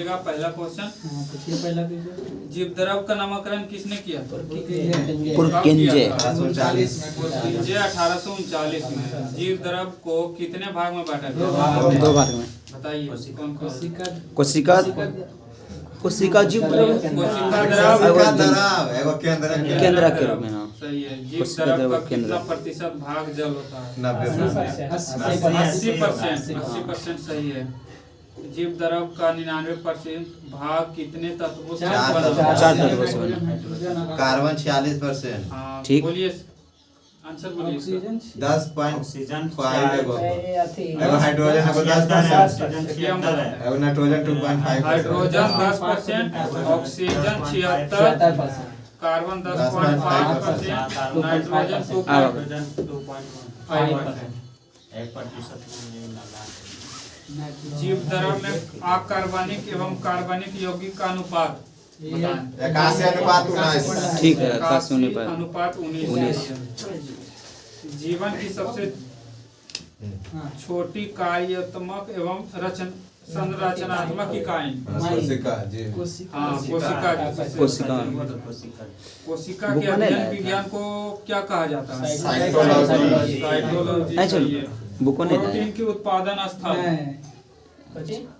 देखिएगा पहला क्वेश्चन। पहला क्वेश्चन, जीवद्रव का नामकरण किसने किया था? पुरकिंजे 1839 में। जीवद्रव को कितने भाग में बांटा गया? 2 भाग में। बताइए कौन कौन? कोशिका जीवद्रव केंद्र के रूप में। हाँ, सही है। जीवद्रव का कितना प्रतिशत भाग जल होता है? 80%। सही है। जीवद्रव का 99% भाग कितने तत्वों से बना? 4 तत्वों से बना। कार्बन 46%। हाँ, ठीक। बोलिए आंसर बोलिए। ऑक्सीजन 10.5 एगो हाइड्रोजन एगो 10%, एगो nitrogen 2.5%, hydrogen 10%, oxygen 76%, carbon 10.5%, nitrogen 2.5%। जीवद्रव में अकार्बनिक एवं कार्बनिक यौगिक का अनुपात बताएं। 81 अनुपात 19। ठीक है, 81 अनुपात 19। जीवन की सबसे छोटी कार्यात्मक एवं संरचनात्मक इकाई? कोशिका जी। हाँ, कोशिका के अध्ययन विज्ञान को क्या कहा जाता है? साइटोलॉजी। प्रोटीन की उत्पादन स्थल?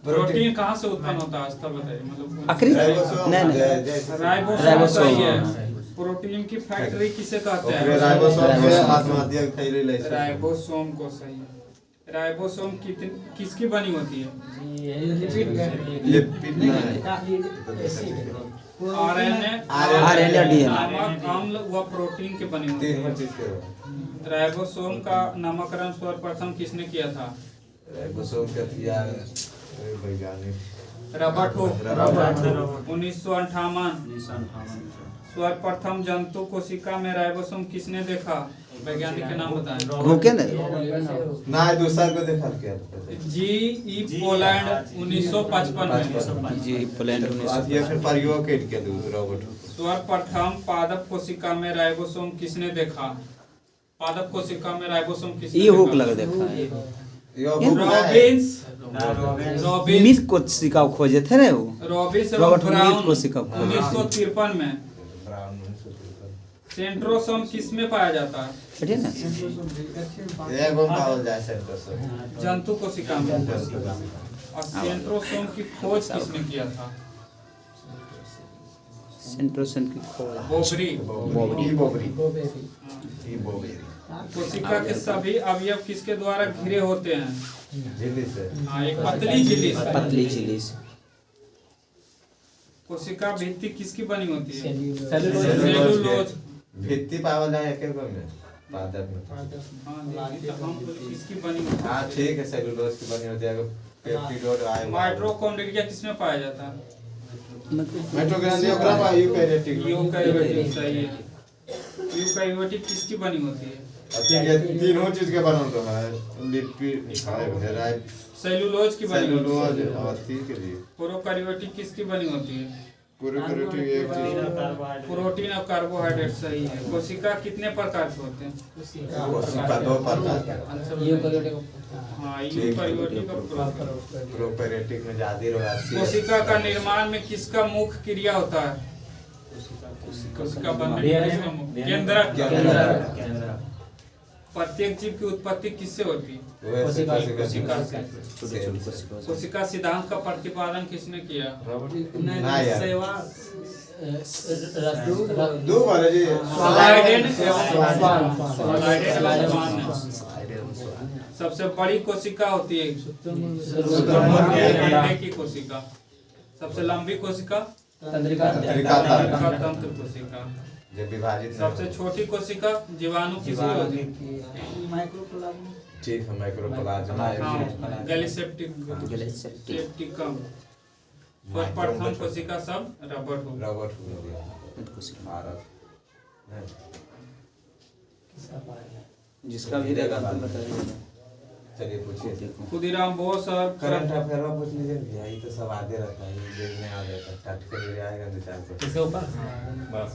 प्रोटीन कहाँ से उत्पन्न होता है? स्थल बताइए। मतलब राइबोसोम है। प्रोटीन की फैक्ट्री किसे कहते हैं? राइबोसोम को। सही है। राइबोसोम किसकी बनी होती है? आरएनए नामक अम्ल व प्रोटीन के बनी होती है। राइबोसोम का नामकरण सर्वप्रथम किसने किया था? Robert Hooke 1958। सर्वप्रथम जंतु कोशिका में राइबोसोम किसने देखा? वैज्ञानिक के नाम बताएं। ना दूसरा को देखा क्या? जी.ई. पोलैंड 1955 में। जी पोलैंड ये फिर प्रयोग के रॉबर्ट। सर्वप्रथम पादप कोशिका में राइबोसोम किसने देखा? पादप कोशिका में राइबोसोम किसने ये हुक लगा देखा है। रॉबिन्स मिल्क कोशिका खोजे थे रे वो। रॉबिन्स रॉबर्ट ब्राउन मिल्क कोशिका 1953 में। सेंट्रोसोम किस में पाया जाता है? बैठिए ना। जंतु कोशिका में। और सेंट्रोसोम की खोज किसने किया था? सेंट्रोसोम की खोज बोबरी। कोशिका के सभी अवयव किसके द्वारा घिरे होते हैं? झिल्ली से। हाँ, एक पतली झिल्ली से। पतली झिल्ली से। कोशिका भित्ति किसकी बनी होती है? सेलुलोज। भित्ति पावल जाए एक में पादप में। हाँ, तो हम किसकी बनी होती है? हाँ ठीक है, सेलुलोज की बनी होती है। पेप्टिडोड आए। माइटोकॉन्ड्रिया किसमें पाया जाता है? यूकैरियोटिक। सही है। यूकैरियोटिक किसकी बनी होती है? ये तीनों चीज के बनल तो है। लिपिड सेलुलोज की बनी होती है। सेलुलोज अवस्थी के लिए। प्रोकैरियोटिक किसकी बनी होती है? प्रोकैरियोटिक एक चीज। प्रोटीन और कार्बोहाइड्रेट। सही है। कोशिका कितने प्रकार के होते हैं? कोशिका 2 प्रकार के। हाँ, यूकैरियोटिक और प्रोकैरियोटिक में ज्यादा रोगासी। कोशिका का निर्माण में किसका मुख्य क्रिया होता है? कोशिका बनने में किसका मुख्य? केंद्रक। प्रत्येक जीव की उत्पत्ति किससे होती है? कोशिका से। कोशिका सिद्धांत का प्रतिपादन किसने किया? दो बार जी। सबसे बड़ी कोशिका होती है शुतुरमुर्ग की कोशिका। सबसे लंबी कोशिका तंत्र कोशिका। जब विभाजित। सबसे छोटी कोशिका जीवाणु किसकी होती है? ठीक है, माइक्रोप्लाज्मा। गैलीसेप्टिकम। सर्वप्रथम कोशिका सब रॉबर्ट हुक। जिसका भी रहेगा बताइए। चलिए पूछिए। खुदीराम बोस और करंट अफेयर पूछ लीजिए भैया। ये तो सब आगे रहता है, ये देखने आ जाता है। टट के लिए आएगा 2-4 को। इसके ऊपर बस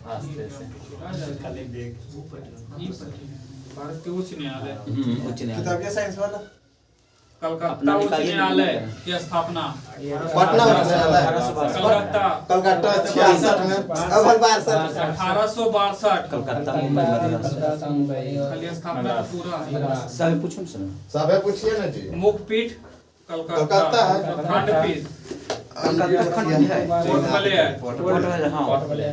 आस्ते से खाली देख भारत के उच्च न्यायालय। उच्च न्यायालय। किताब क्या साइंस वाला? कलकत्ता उच्च न्यायालय की स्थापना। पटना उच्च न्यायालय कलकत्ता कलकत्ता 66 में अब 62 1862 कलकत्ता मुंबई मद्रास खाली स्थापना पूरा। सब पूछूं सर सबे पूछिए ना जी। मुखपीठ कलकत्ता कलकत्ता है। खंडपीठ पोर्टबले हाँ ये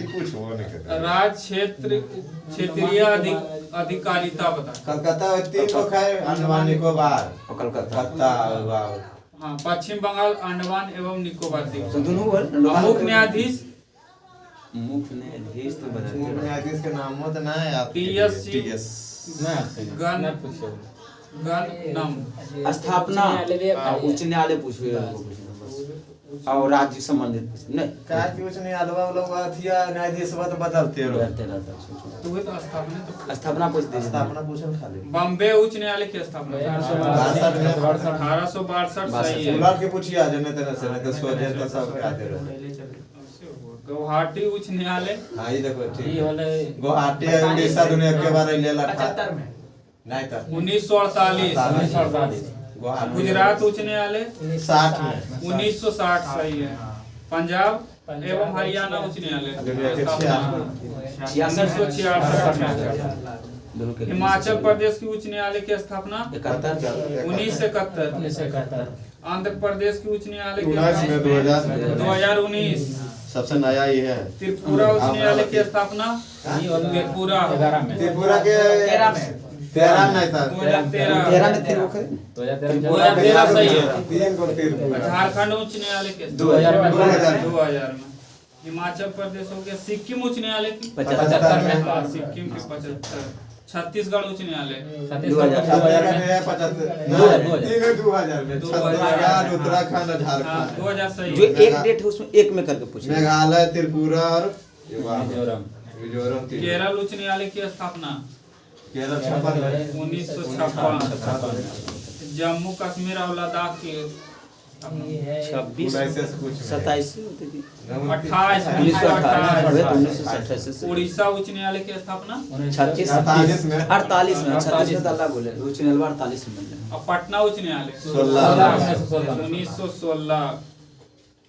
कुछ वो नहीं करता। राज्य क्षेत्र क्षेत्रीय अधिकारिता बता। कलकत्ता 3 को है अंडमान निकोबार कलकत्ता हाँ पश्चिम बंगाल अंडमान एवं निकोबार द्वीप। तो दोनों बोल मुख्य न्यायाधीश मुख्य न्यायाधीश तो मुख्य बदलते न्यायाधीश के नाम मत ना है आप TS गण गणनम स्थापना उच्च न्यायालय पूछिए और राज्य संबंधित नहीं का कि उच्च न्यायालय लोग अथिया न्यायाधीश बात बदलते रहो। तो वो तो स्थापना स्थापना पूछ दे स्थापना पूछन खाली। बॉम्बे उच्च न्यायालय की स्थापना 1862 सही है। उलट के पूछिए जने तने से नहीं तो सोचे तो सब के आते रहे। गुवाहाटी उच्च न्यायालय हां ये देखो ये ठीक वाले गुवाहाटी उड़ीसा दुनिया के बारे लेला 75 में नहीं था 1948। गुवाहाटी गुजरात उच्च न्यायालय 60 में 1960 सही है। पंजाब एवं हरियाणा उच्च न्यायालय दुनिया के 1966। हिमाचल प्रदेश की उच्च न्यायालय की स्थापना 1971। आंध्र प्रदेश की उच्च न्यायालय की 2019। सबसे नया ये है। त्रिपुरा उच्च न्यायालय की स्थापना त्रिपुरा त्रिपुरा के 13 नहीं था 2013 में थे रोके 2013 सही है। 3 को 3 झारखंड उच्च न्यायालय के 2000 में। हिमाचल प्रदेश हो गया। सिक्किम उच्च न्यायालय की 75 में हाँ, सिक्किम की 75। छत्तीसगढ़ उच्च न्यायालय 2000 में छत्तीसगढ़ उत्तराखंड और झारखंड 2000 सही जो है। एक डेट है उसमें एक में करके पूछिए मेघालय त्रिपुरा और मिजोरम मिजोरम केरल उच्च न्यायालय की स्थापना केरल 56 1956। जम्मू कश्मीर और लद्दाख की 26 कुछ 27 28 1928 उड़ीसा उच्च न्यायालय की स्थापना 36 48 में 48 में 36 में अल्लाह बोले उच्च न्यायालय 48 में और पटना उच्च न्यायालय 1916।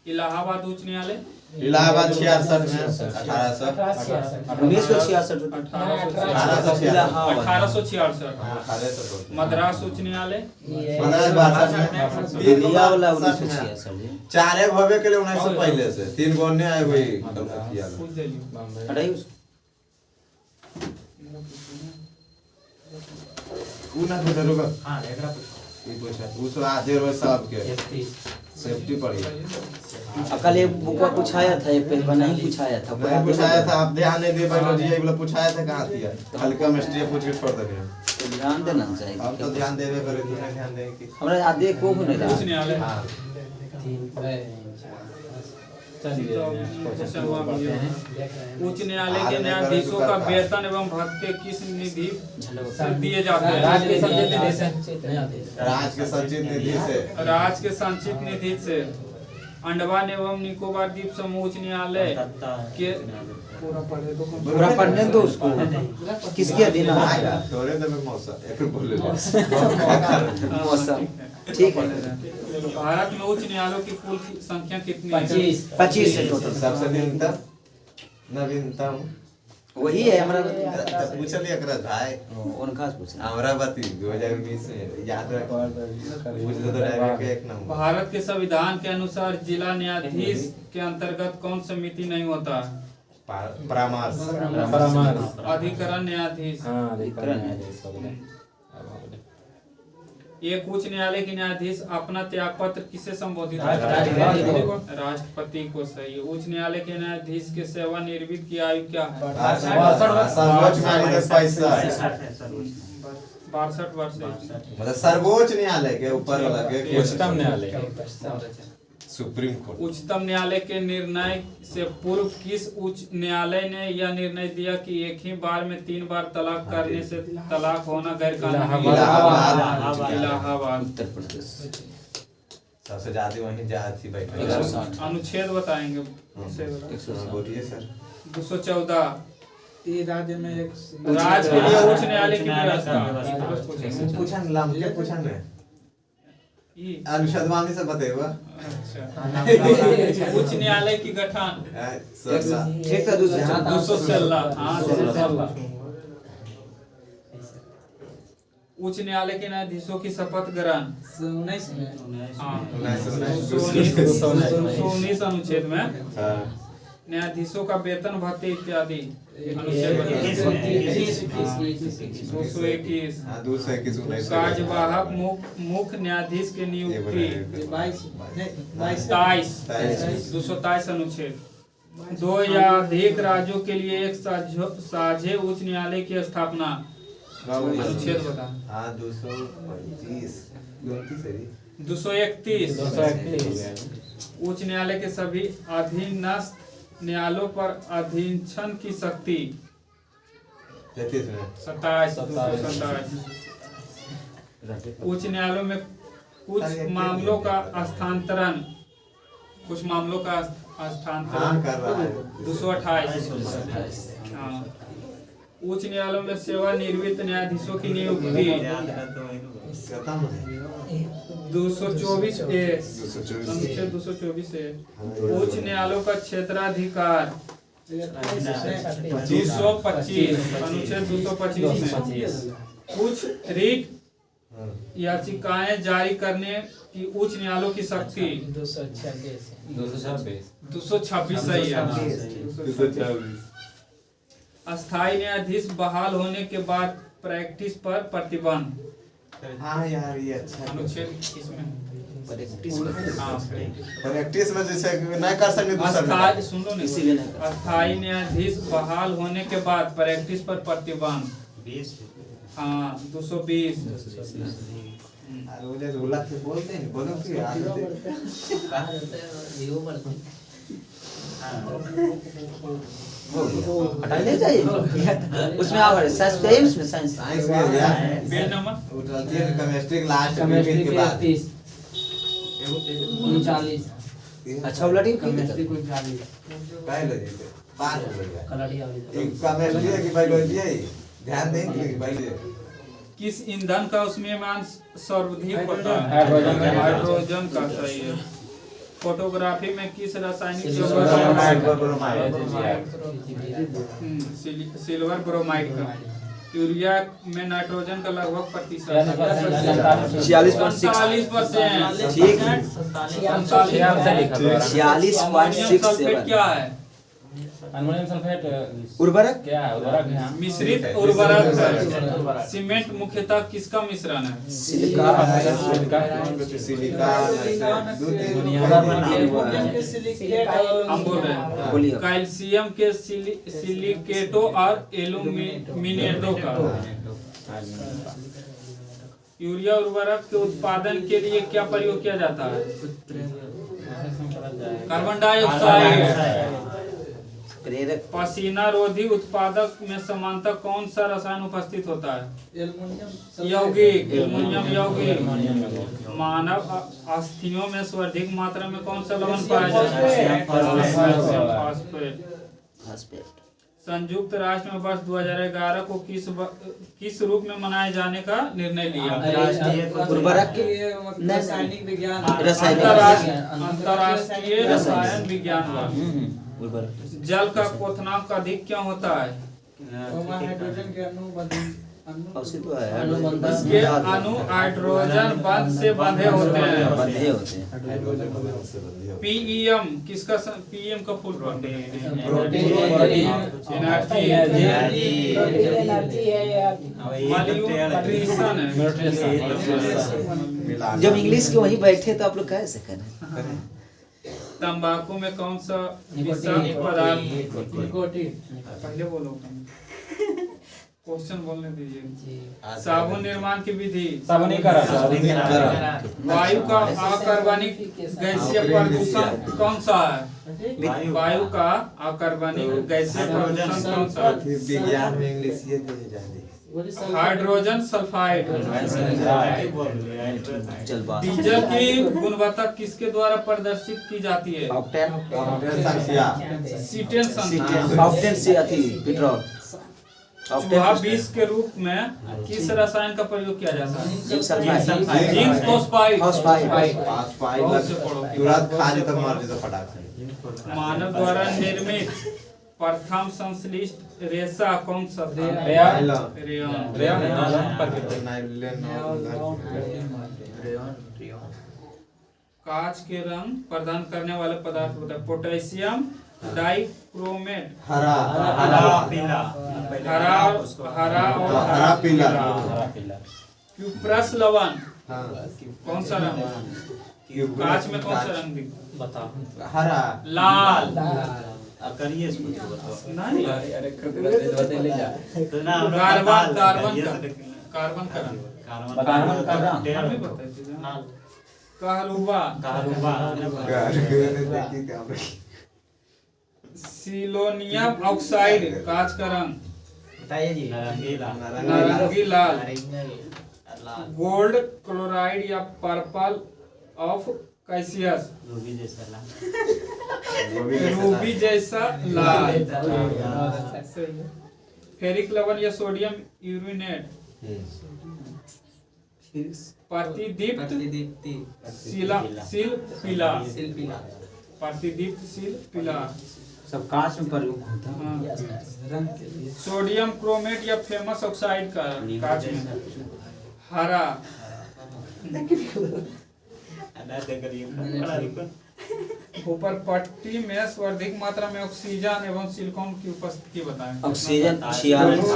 इलाहाबाद उच्च न्यायालय इलाहाबाद 66 में 1800 1966 1866। मद्रास उच्च न्यायालय मद्रास 62 में दिया वाला 1966 जी चारे भवे के लिए 1900 पहले से 3 गो ने आए हुई कलकत्ता पूछ दिली। हटाइए उसको ना तो रुको हां एकरा पूछ ये पूछा उस आधे रोज सब के सेफ्टी पड़ी। कल एक बुक पूछाया था एक पेज बना ही पूछाया था मैं पूछाया था आप ध्यान नहीं दे पाए जी ये वाला पूछाया था कहां दिया हल्का मिस्टेक पूछ के छोड़ दे। तो ध्यान देना चाहिए अब तो ध्यान देवे करे तू नहीं ध्यान दे कि हमरा आधे को नहीं उच्च रहा न्यायालय उच्च न्यायालय के न्यायाधीशों का वेतन एवं भत्ते किस निधि से दिए जाते हैं? राज्य के संचित निधि से राज के संचित निधि से राज्य के संचित निधि से। अंडमान एवं निकोबार द्वीप समूह उच्च न्यायालय के पूरा पढ़ने दो उसको किसके अधीन है तोरे दे मौसा एक बोले मौसम ठीक है। भारत में उच्च न्यायालयों की कुल संख्या कितनी है? 25 है टोटल सबसे नवीनतम वही है हमरा पूछल एकरा भाई उनका पूछ हमरा बाती 2020 में याद रख पूछ दे तो डायरेक्ट एक नंबर। भारत के संविधान के अनुसार जिला न्यायाधीश के अंतर्गत कौन समिति नहीं होता? परामर्श अधिकरण न्यायाधीश। एक उच्च न्यायालय के न्यायाधीश अपना त्याग पत्र किसे संबोधित करता है? राष्ट्रपति को। सही है। उच्च न्यायालय के न्यायाधीश के सेवानिवृत्त की आयु क्या है? 62 वर्ष। मतलब सर्वोच्च न्यायालय के ऊपर वाला के उच्चतम न्यायालय सुप्रीम कोर्ट। उच्चतम न्यायालय के निर्णय से पूर्व किस उच्च न्यायालय ने यह निर्णय दिया कि एक ही बार में 3 बार तलाक करने से तलाक होना गैर कानूनी? इलाहाबाद। उत्तर प्रदेश सबसे ज्यादा वहीं जहाँ थी बैठे। 160 अनुच्छेद बताएंगे। 160 बोलिए सर। 214 राज्य में एक राज्य के लिए उच्च न्यायालय की व्यवस्था। पूछन लाम के पूछन में अनुशदवानी से बताइए अच्छा उच्च न्यायालय की गठन ठीक था दूसरे 216 हाँ 216 उच्च न्यायालय के न्यायाधीशों की शपथ ग्रहण 19 अनुच्छेद में न्यायाधीशों का वेतन भत्ते इत्यादि अनुच्छेद 221 कार्यवाहक मुख्य न्यायाधीश के नियुक्ति 227 अनुच्छेद 2 या अधिक राज्यों के लिए एक साझे उच्च न्यायालय की स्थापना अनुच्छेद बता 231 उच्च न्यायालय के सभी अधीनस्थ न्यायालयों पर अधीक्षण की शक्ति 27 उच्च न्यायालयों में कुछ मामलों का हस्तांतरण 228 उच्च न्यायालयों में सेवानिवृत्त न्यायाधीशों की नियुक्ति 224 ए उच्च न्यायालयों का क्षेत्राधिकार 225 अनुच्छेद 225 में कुछ रिट याचिकाएं जारी करने की उच्च न्यायालयों की शक्ति 226 सही है। अस्थायी न्यायाधीश बहाल होने के बाद प्रैक्टिस पर प्रतिबंध हाँ यार ये अच्छा अनुच्छेद इसमें प्रैक्टिस में जैसे नहीं कर सकते अस्थायी सुन लो नहीं अस्थायी न्यायाधीश बहाल होने के बाद प्रैक्टिस पर प्रतिबंध 220 बोलते हैं बोलो कि हटाने चाहिए उसमें आप साइंस में साइंस पेज नंबर उठलती है केमिस्ट्री लास्ट के बाद 39 अच्छा उलटी केमिस्ट्री को 40 बायोलॉजी पे पार हो गया एक केमिस्ट्री है कि बायोलॉजी है ध्यान दें कि बायोलॉजी किस ईंधन का उसमें मान सर्वाधिक होता है हाइड्रोजन का सही है। फोटोग्राफी में किस रासायनिक सिल्वर ब्रोमाइड का यूरिया में नाइट्रोजन का लगभग प्रतिशत 46% क्या है अमोनियम सल्फेट उर्वरक क्या है उर्वरक है मिश्रित उर्वरक है। सीमेंट मुख्यतः किसका मिश्रण है सिलिका हम बोल रहे हैं कैल्शियम के सिलिकेटो और एल्यूमिनेटो का। यूरिया उर्वरक के उत्पादन के लिए क्या प्रयोग किया जाता है कार्बन डाइऑक्साइड। प्रेरक पसीना रोधी उत्पादक में समानतः कौन सा रसायन उपस्थित होता है यौगिक एल्युमिनियम यौगिक। मानव अस्थियों में सर्वाधिक मात्रा में कौन सा लवण पाया जाता है फास्फेट। संयुक्त राष्ट्र में वर्ष 2011 को किस रूप में मनाए जाने का निर्णय लिया उर्वरक रासायनिक विज्ञान अंतरराष्ट्रीय रसायन विज्ञान जल का क्वथनांक अधिक क्यों होता है हाइड्रोजन के इसके अणु हाइड्रोजन बंध से बंधे होते हैं। पीईएम किसका पीएम का फुल फॉर्म जब इंग्लिश के वहीं बैठे तो आप लोग कैसे करें। तंबाकू में कौन सा विषाक्त पदार्थ पहले बोलो क्वेश्चन बोलने दीजिए। साबुन निर्माण की विधि वायु का अकार्बनिक गैसीय प्रदूषण कौन सा है वायु का अकार्बनिक गैसीय प्रदूषण कौन सा है विज्ञान में इंग्लिश ये दिए जाते हाइड्रोजन सल्फाइड। डीजल की गुणवत्ता किसके द्वारा प्रदर्शित की जाती है ऑक्टेन से पेट्रोल चूहा विष के रूप में किस रसायन का प्रयोग किया जाता है? Zinc sulphide zinc phosphide. Phosphide तुरंत खा ले तो मर जाए फटाक से। मानव द्वारा निर्मित प्रथम संश्लिष्ट रेशा कौन सा था? रेयन। कांच के रंग प्रदान करने वाले पदार्थ बताए। Potassium dichromate. हरा हरा और हरा पीला। क्यूप्रस लवण हाँ कौन सा रंग? कांच में कौन सा रंग दिखता? बताओ। हरा लाल। करिए इसको नहीं तो ना कार्बन का रंग। कार्बन का रंग। हम भी बताए थे ना। कहरुबा। सिलोनियम ऑक्साइड कांच का रंग बताइए जी। नारंगी लाल। गोल्ड क्लोराइड या पर्पल ऑफ कैसियस रूबी जैसा लाल। रूबी जैसा लाल। फेरिक लवण या सोडियम यूरिनेट प्रतिदीप्त सील पीला। प्रतिदीप्त सील पीला। सब कांच में प्रयोग होता है। हाँ। सोडियम क्रोमेट या फेमस ऑक्साइड का कांच में हरा। ऊपर पट्टी में सर्वाधिक मात्रा में ऑक्सीजन एवं सिलिकॉन की उपस्थिति बताएं। ऑक्सीजन 46।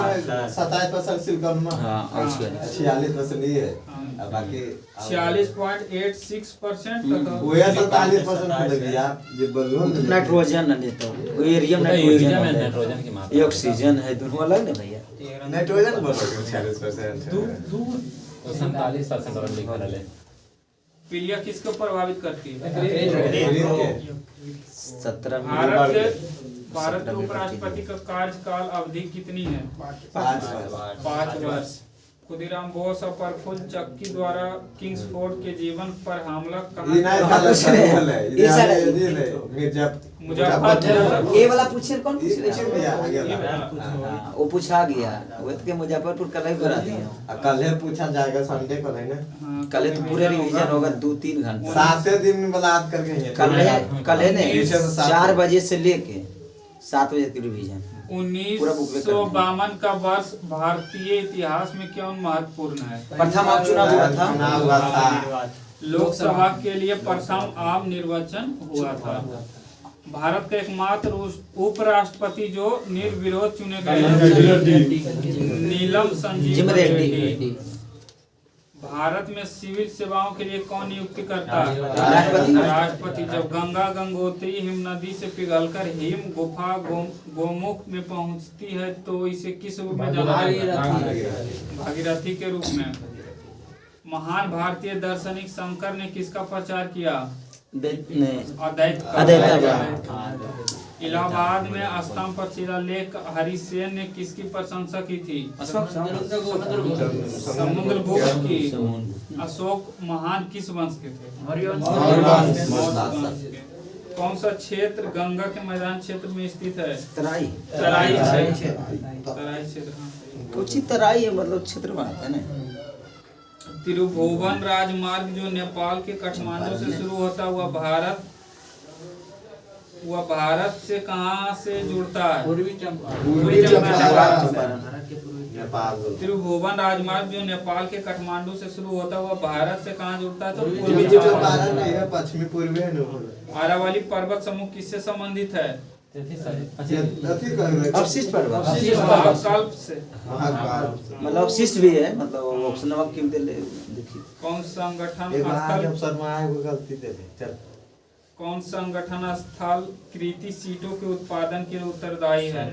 27% सिलिकॉन में। हाँ ऑक्सीजन 46% ये है। हाँ। अब बाकी 46.86% वो या 47% हो गया ये बोलो नाइट्रोजन न देता हूँ यूरियम यूरिया में नाइट्रोजन नाइट्रोजन की मात्रा। ये ऑक्सीजन है दोनों अलग ना भैया। नाइट्रोजन बोलो 46%। 47% और लिखा रहे। पीलिया किसको प्रभावित करती है? 17 भारत के उपराष्ट्रपति का कार्यकाल अवधि कितनी है? 5 वर्ष। खुदीराम बोस और प्रफुल्ल चक्की द्वारा किंग्सफोर्ड के जीवन पर हमला कहाँ? मुजफ्फरपुर। ये वाला पूछे कौन पूछ रहे वो पूछा गया वो के मुजफ्फरपुर कल ही करा दिया। कल ही पूछा जाएगा संडे को नहीं ना। कल तो पूरे रिवीजन होगा 2-3 घंटा। 7 दिन वाला याद करके कल है नहीं 4 बजे से लेके 7 बजे की रिवीजन। 1952 का वर्ष भारतीय इतिहास में क्यों महत्वपूर्ण है? प्रथम आप चुनाव हुआ था। लोकसभा के लिए प्रथम आम निर्वाचन हुआ था। भारत का एकमात्र उपराष्ट्रपति जो निर्विरोध चुने गए नीलम संजीव रेड्डी। भारत में सिविल सेवाओं के लिए कौन नियुक्ति करता है? राष्ट्रपति। जब गंगा गंगोत्री हिम नदी से पिघलकर हिम गुफा गोमुख में पहुंचती है तो इसे किस रूप में जाना जाता है? भागीरथी के रूप में। महान भारतीय दार्शनिक शंकर ने किसका प्रचार किया? अद्वैत का। इलाहाबाद में स्तंभ पर शिलालेख हरिसेन ने किसकी प्रशंसा की थी? समुद्रगुप्त की। अशोक महान किस वंश के थे? कौन सा क्षेत्र गंगा के मैदान क्षेत्र में स्थित है? तराई क्षेत्र। कुछ ही तराई है मतलब क्षेत्र में आता है ना। त्रिभुवन राजमार्ग जो नेपाल के काठमांडू से शुरू होता हुआ भारत से कहां से जुड़ता है? त्रिभुवन राजमार्ग जो नेपाल के काठमांडू से शुरू होता हुआ भारत से कहां जुड़ता है? तो पूर्वी चंपारण। पश्चिमी पूर्वी है। आरावली पर्वत समूह किससे संबंधित है? अवशिष्ट पर्वत महाकल्प से। मतलब अवशिष्ट भी है मतलब ऑप्शन नंबर क्यों दे ले देखिए। कौन संगठन स्थल कृषि सीटों के उत्पादन के लिए उत्तरदायी है?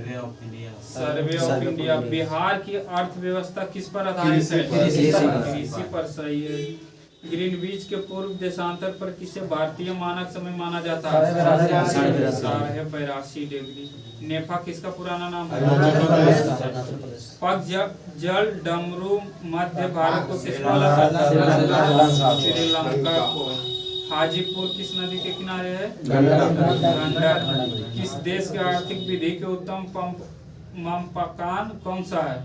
Survey of India. बिहार की अर्थव्यवस्था किस पर आधारित है? कृषि पर। सही है। ग्रीनविच के पूर्व देशांतर पर किसे भारतीय मानक समय माना जाता है? 82 डिग्री। नेफा किसका पुराना नाम है? पग जल डमरू मध्य भारत को किसको लगा? श्रीलंका को। हाजीपुर किस नदी के किनारे है? गंडक। किस देश के आर्थिक वृद्धि के उत्तम पंप मापकान कौन सा है?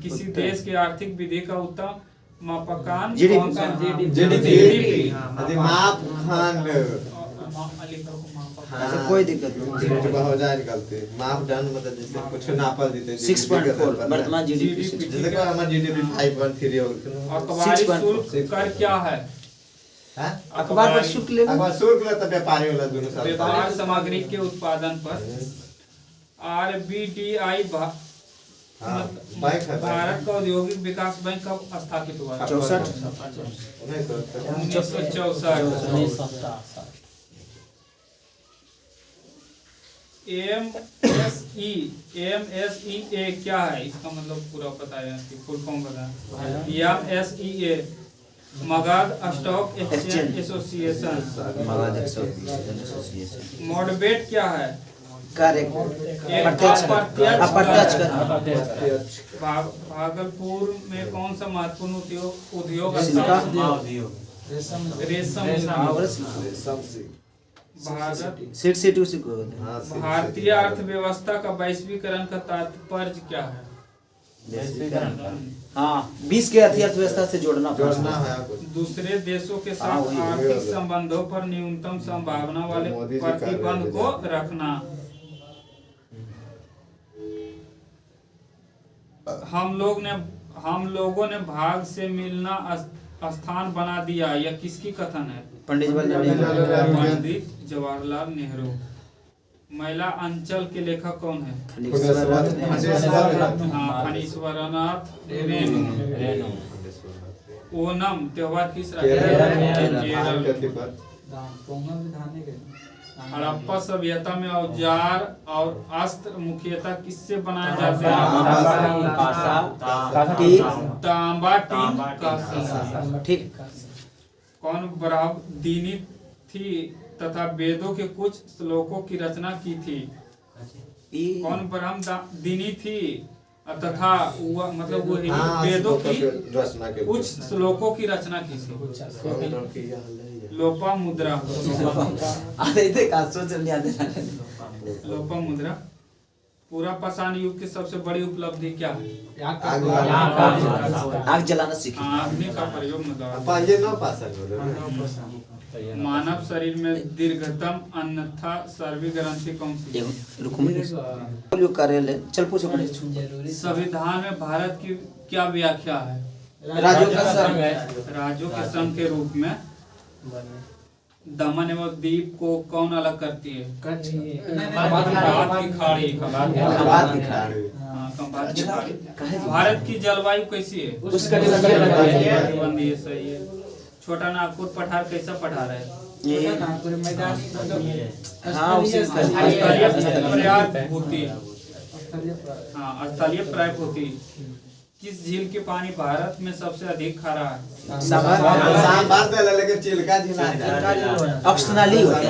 किसी देश की आर्थिक विधि का उत्तम मापकान GDP। कौन सा है? GDP। हाँ, मापखंड। अच्छा कोई दिक्कत नहीं। जीडीपी हो जाए निकलते मापदंड मतलब जैसे कुछ नापल देते 6.4 वर्तमान GDP जैसे कि हमारा जीडीपी 5.3 हो गया अखबारी 6.4 शुल्क कर क्या है? हां अखबार पर शुल्क लेगा। अखबार शुल्क ले तो व्यापारी वाला दोनों साथ व्यापार सामग्री के उत्पादन पर RBDI बैंक है भारत का औद्योगिक विकास बैंक कब स्थापित हुआ? 64 1964। MSEA क्या है? इसका मतलब पूरा पता है, फुल फॉर्म बताएं। MSEA Magadh stock exchange association. मॉडबेट क्या है? कार्य एक प्रत्यक्ष अप्रत्यक्ष कर। भागलपुर में कौन सा महत्वपूर्ण उद्योग सिल्का। रेशम भारत सीट सीट उसी को भारतीय अर्थव्यवस्था का वैश्वीकरण का तात्पर्य क्या है? हाँ 20 के अर्थव्यवस्था से जोड़ना है कुछ दूसरे देशों के हाँ, साथ वही। आर्थिक संबंधों पर न्यूनतम संभावना वाले मोदी जी प्रतिबंध कर को रहे रखना। हम लोगों ने भाग से मिलना स्थान बना दिया, यह किसकी कथन है? पंडित जवाहरलाल नेहरू। पंडित जवाहरलाल नेहरू। महिला अंचल के लेखक कौन है? फणीश्वरनाथ रेणु। ओणम त्योहार किस राज्य में? केरल। हड़प्पा सभ्यता में औजार और अस्त्र मुख्यतः किससे बनाए जाते हैं? तांबा टीन कांसा। ठीक। कौन ब्राह्मणी थी तथा वेदों के कुछ श्लोकों की रचना की थी? कौन ब्राह्मणी थी तथा मतलब वो वेदों की कुछ श्लोकों की रचना की थी? लोपामुद्रा। लोपामुद्रा। पूरा पाषाण युग की सबसे बड़ी उपलब्धि क्या है? आग जलाना सीखी। अग्नि का प्रयोग मतलब मानव शरीर में दीर्घतम अन्यथा सर्वी ग्रंथि कौन सी? कार्यालय चल पूछो। संविधान में भारत की क्या व्याख्या है? राज्यों का संघ। राज्यों के संघ के रूप में दमन एवं दीप को कौन अलग करती है? भारत की जलवायु कैसी है? कटिबंधीय। सही है। छोटा नागपुर पठार कैसा पठार है? स्थलीय प्रायःभूति। किस झील के पानी भारत में सबसे अधिक खारा है? ऑप्शनली होता है।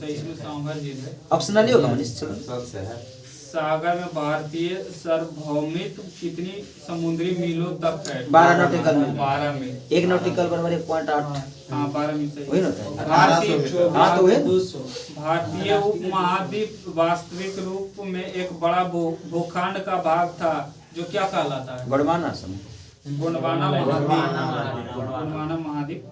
इसमें सांभर झील है। ऑप्शनली होगा मनीष। सागर में भारतीय सार्वभौमित्व कितनी समुद्री मीलों तक है? 12 नॉटिकल मील। 12 मील। 1 नॉटिकल बराबर 1.8। हाँ 12 मील सही। वही होता है। हाँ तो है। भारतीय उपमहाद्वीप वास्तविक रूप में एक बड़ा भूखंड का भाग था जो क्या कहलाता है? गोंडवाना समूह। गोंडवाना महाद्वीप। गोंडवाना महाद्वीप।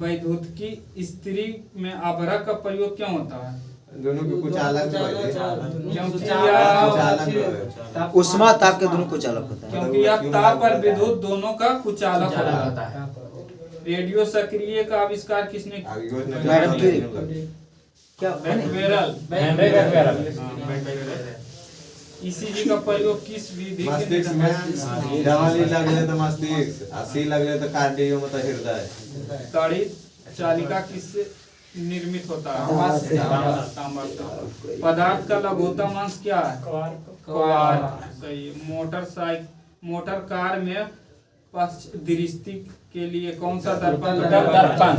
वैद्युत की स्त्री में आभरण का प्रयोग क्यों होता है? दोनों के कुछ अलग उष्मा ताप के दोनों कुछ अलग होता है। क्योंकि यह ताप और विद्युत दोनों का कुछ अलग होता है। रेडियो सक्रिय का आविष्कार किसने? Madam Curie. क्या? बैक्वेरल। ईसीजी का प्रयोग किस विधि मस्तिष्क में दवाई लगले तो मस्तिष्क, सी लगले तो कार्डियो मतलब हृदय। ताड़ी चालिका किससे निर्मित होता है? तांबा से। पदार्थ का लघुत्तम अंश क्या है? क्वार्क। सही। मोटर कार में पश्च दृष्टि के लिए कौन सा दर्पण? दर्पण।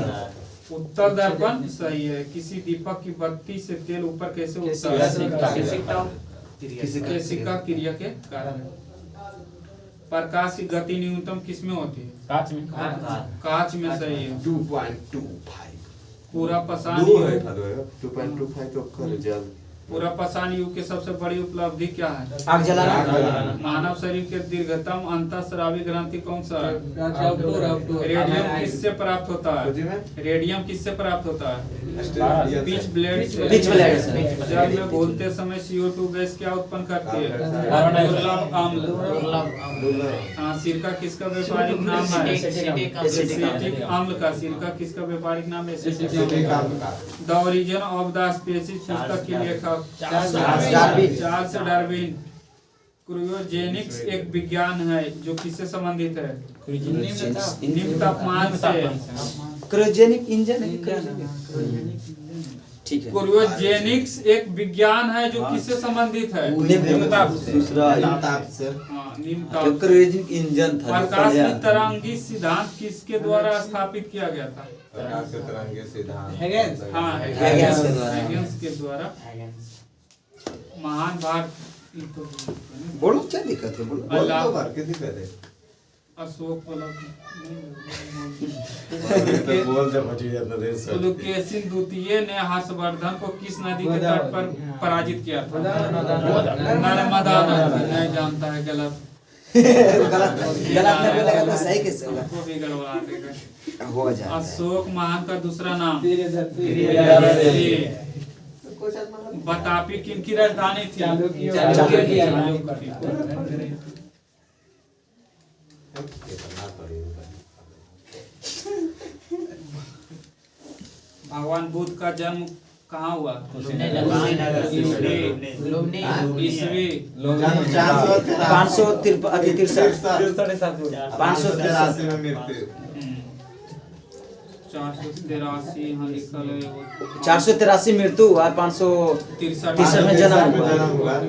उत्तल दर्पण। सही है। किसी दीपक की बत्ती से तेल ऊपर कैसे उठता है? केशिका क्रिया के कारण। प्रकाश की गति न्यूनतम किस में होती है? कांच में। सही है। 2.25 पूरा पाषाण दो युग है खाली 2.25 तो कर जल पूरा पाषाण युग की सबसे बड़ी उपलब्धि क्या है? आग जलाना। मानव शरीर के दीर्घतम अंतःस्रावी ग्रंथि कौन सा है? आउटडोर रेडियम किससे प्राप्त होता खोजी है? में रेडियम किससे प्राप्त होता है? ऑस्ट्रेलिया बीच ब्लेड से। बीच ब्लेड से। जल में घुलते समय CO2 गैस क्या उत्पन्न करती है? दुर्लभ अम्ल। हाँ, सिरका किसका व्यापारिक नाम है? एसिटिक अम्ल का। सिरका किसका व्यापारिक नाम है? एसिटिक अम्ल। The origin of the species पुस्तक के लेखक डार्विन। Charles Darwin. क्रायोजेनिक्स एक विज्ञान है जो किससे संबंधित है? निम्न तापमान से। क्रायोजेनिक इंजन है क्या नाम? ठीक है। क्रायोजेनिक्स एक विज्ञान है जो किससे संबंधित है? निम्न ताप से। दूसरा ताप से हाँ, निम्न जो ताप। क्रायोजेनिक इंजन था जो प्रकाश की पहले- तरंगी सिद्धांत किसके द्वारा स्थापित किया गया था? प्रकाश के तरंगे सिद्धांत हैगेन्स। हाँ, हैगेन्स के द्वारा। हैगेन्स के द्वारा। महान भारत बोलो क्या दिक्कत है बोलो। बोल दो बार कितनी कहते अशोक वाला बोल जब बची जाता देर से पुलकेशिन द्वितीय ने हर्षवर्धन को किस नदी के तट पर पराजित किया था? नर्मदा नदी। नहीं जानता है, गलत। गलत नहीं बोलेगा तो सही कैसे होगा? वो भी गड़बड़ा देगा। हो जाए। अशोक महान का दूसरा नाम बतापी किनकी राजधानी थी? भगवान बुद्ध का जन्म कहाँ हुआ? ईसवी 583 में मृत्यु 483 यहाँ लिखल है। 483 मृत्यु हुआ, 563 में जन्म हुआ।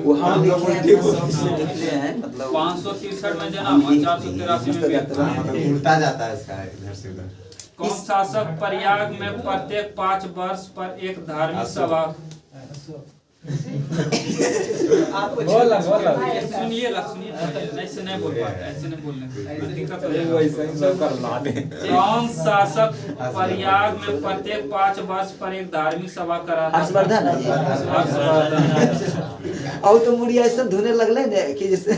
वो हम लिखते हैं मतलब 563 में जन्म और 483 में मृत्यु। मतलब उल्टा जाता है इसका इधर से उधर कौन शासक प्रयाग में प्रत्येक 5 वर्ष पर एक धार्मिक सभा? सुनिए ऐसे नहीं बोल पाते, ऐसे नहीं बोलने दिक्कत हो जाएगा। कौन शासक प्रयाग में प्रत्येक 5 वर्ष पर एक धार्मिक सभा कराता? हर्षवर्धन है जी। हर्षवर्धन। और तो मुड़ी ऐसा धोने लगले ने कि जैसे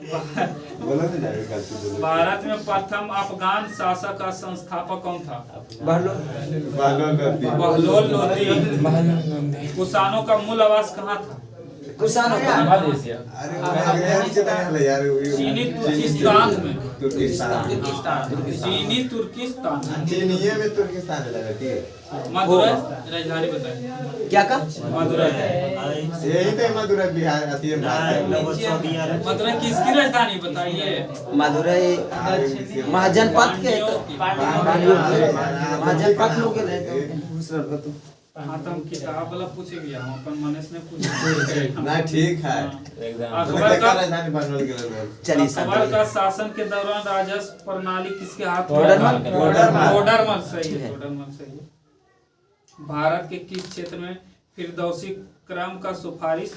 बोला तो जाएगा कल से बोलो भारत में प्रथम अफगान शासक का संस्थापक कौन था? बहलोल लोदी। कुषाणों का मूल आवास कहाँ था? कुषाणों का अरे यार चीनी तुर्किस्तान में। तुर्किस्तान चीनी तुर्किस्तान। चीनिये में तुर्किस्तान लगा ठीक है मदुरै राजधानी बताइए। क्या का? मदुरै। यही तो मदुरै बिहार अति है मदुरै किसकी राजधानी बताइए? मदुरै महाजनपद के महाजनपद लोग के हाँ तो हम किताब वाला पूछेंगे, हम अपन मनीष ने पूछे। ना ठीक है अकबर का राजधानी बनवल के लिए चलिए अकबर का शासन के दौरान राजस्व प्रणाली किसके हाथ में? टोडरमल। टोडरमल सही है, टोडरमल सही है। भारत के किस क्षेत्र में फिरदौसी क्रम का सुफामित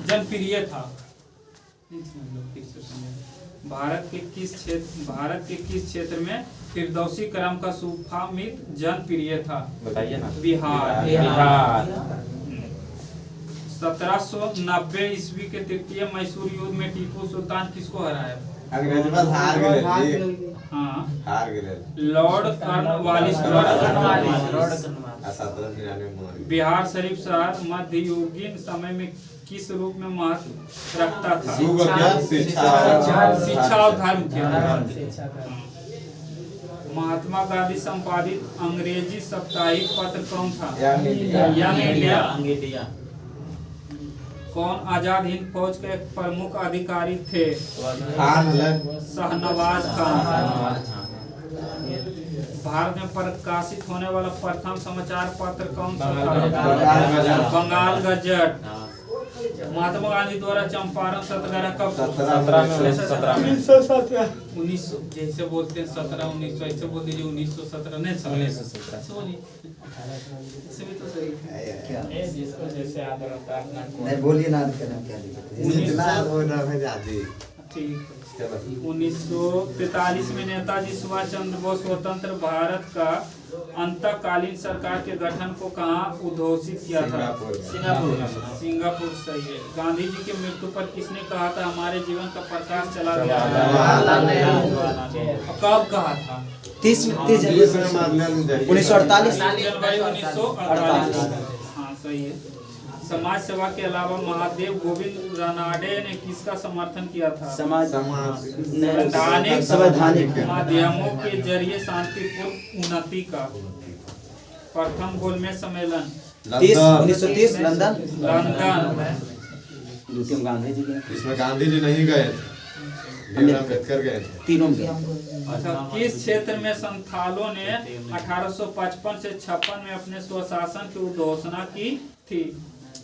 जनप्रिय था? भारत के किस क्षेत्र में फिरदौसी क्रम का सुफामित जनप्रिय था? बताइए ना। बिहार। 1790 ईस्वी के तृतीय मैसूर युद्ध में टीपू सुल्तान किसको हराया? अंग्रेज बस हार गए हाँ, हार गए लॉर्ड कॉर्नवालिस। 1793 में बिहार शरीफ शहर मध्ययुगीन समय में किस रूप में महत्व रखता था? शिक्षा और धर्म के। महात्मा गांधी संपादित अंग्रेजी साप्ताहिक पत्र कौन था? Young India. कौन आजाद हिंद फौज के एक प्रमुख अधिकारी थे? शाहनवाज खान। भारत में प्रकाशित होने वाला प्रथम समाचार पत्र कौन सा था? बंगाल गजट। महात्मा गांधी द्वारा चंपारण सत्याग्रह कब? 1900 जैसे बोलते हैं 17 1900 ऐसे बोल दीजिए 1917 नहीं 1917 इससे भी तो सही है। जिसको जैसे याद रहता है अपना नहीं बोलिए ना क्या दिक्कत है? जितना हो ना है जाती ठीक है। 1943 में नेताजी सुभाष चंद्र बोस स्वतंत्र भारत का अंतकालीन सरकार के गठन को कहाँ उद्घोषित किया था? सिंगापुर सही है। गांधी जी की मृत्यु पर किसने कहा था हमारे जीवन का प्रकाश चला गया? कब कहा था? 30 जनवरी 1948। जनवरी 1948। हाँ सही है। समाज सेवा के अलावा महादेव गोविंद रानाडे ने किसका समर्थन किया था? संवैधानिक माध्यमों के जरिए शांतिपूर्ण उन्नति का। प्रथम गोलमेज सम्मेलन 1930 लंदन। द्वितीय गांधी जी गए। इसमें गांधी जी नहीं गए थे, अम्बेडकर गए थे। तीनों में। अच्छा, किस क्षेत्र में संथालों ने 1855 से 56 में अपने स्वशासन की घोषणा की थी?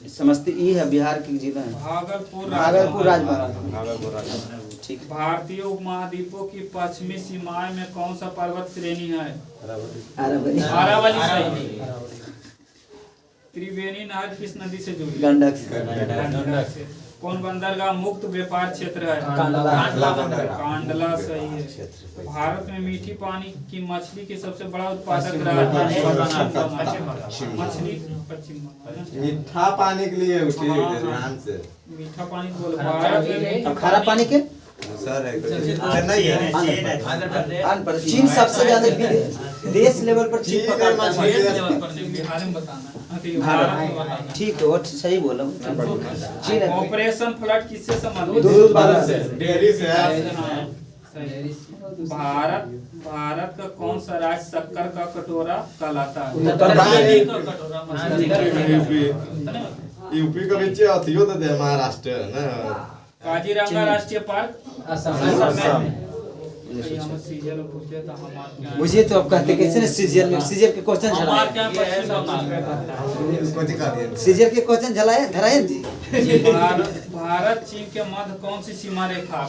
समझते ये है बिहार की जिला है भागलपुर राजभवन। ठीक। भारतीय उपमहाद्वीपों की पश्चिमी सीमाएं में कौन सा पर्वत श्रेणी है? अरावली सही। त्रिवेणी नहर किस नदी से जुड़ी? गंडक से। कौन बंदरगाह मुक्त व्यापार क्षेत्र है? कांडला सही है। भारत में मीठी पानी की मछली की सबसे बड़ा उत्पादक राज्य मछली पश्चिम बंगाल। मीठा पानी के लिए ध्यान से मीठा पानी बोल। भारत में खारा पानी के सर चेन्नई है। चीन सबसे ज्यादा देश लेवल पर चीन पकड़ता है। बिहार में बताना। ठीक है, वो सही बोला। चीन ऑपरेशन फ्लड किससे संबंधित? दूध उत्पादन से। डेयरी से। भारत का कौन सा राज्य शक्कर का कटोरा कहलाता है? यूपी का बच्चे अथियो तो दे महाराष्ट्र ना। काजीरंगा राष्ट्रीय पार्क असम। मुझे तो अब कहते कैसे सीजर के क्वेश्चन झलाए। सीजर के क्वेश्चन झलाए धराए जी। भारत चीन के मध्य कौन सी सीमा रेखा?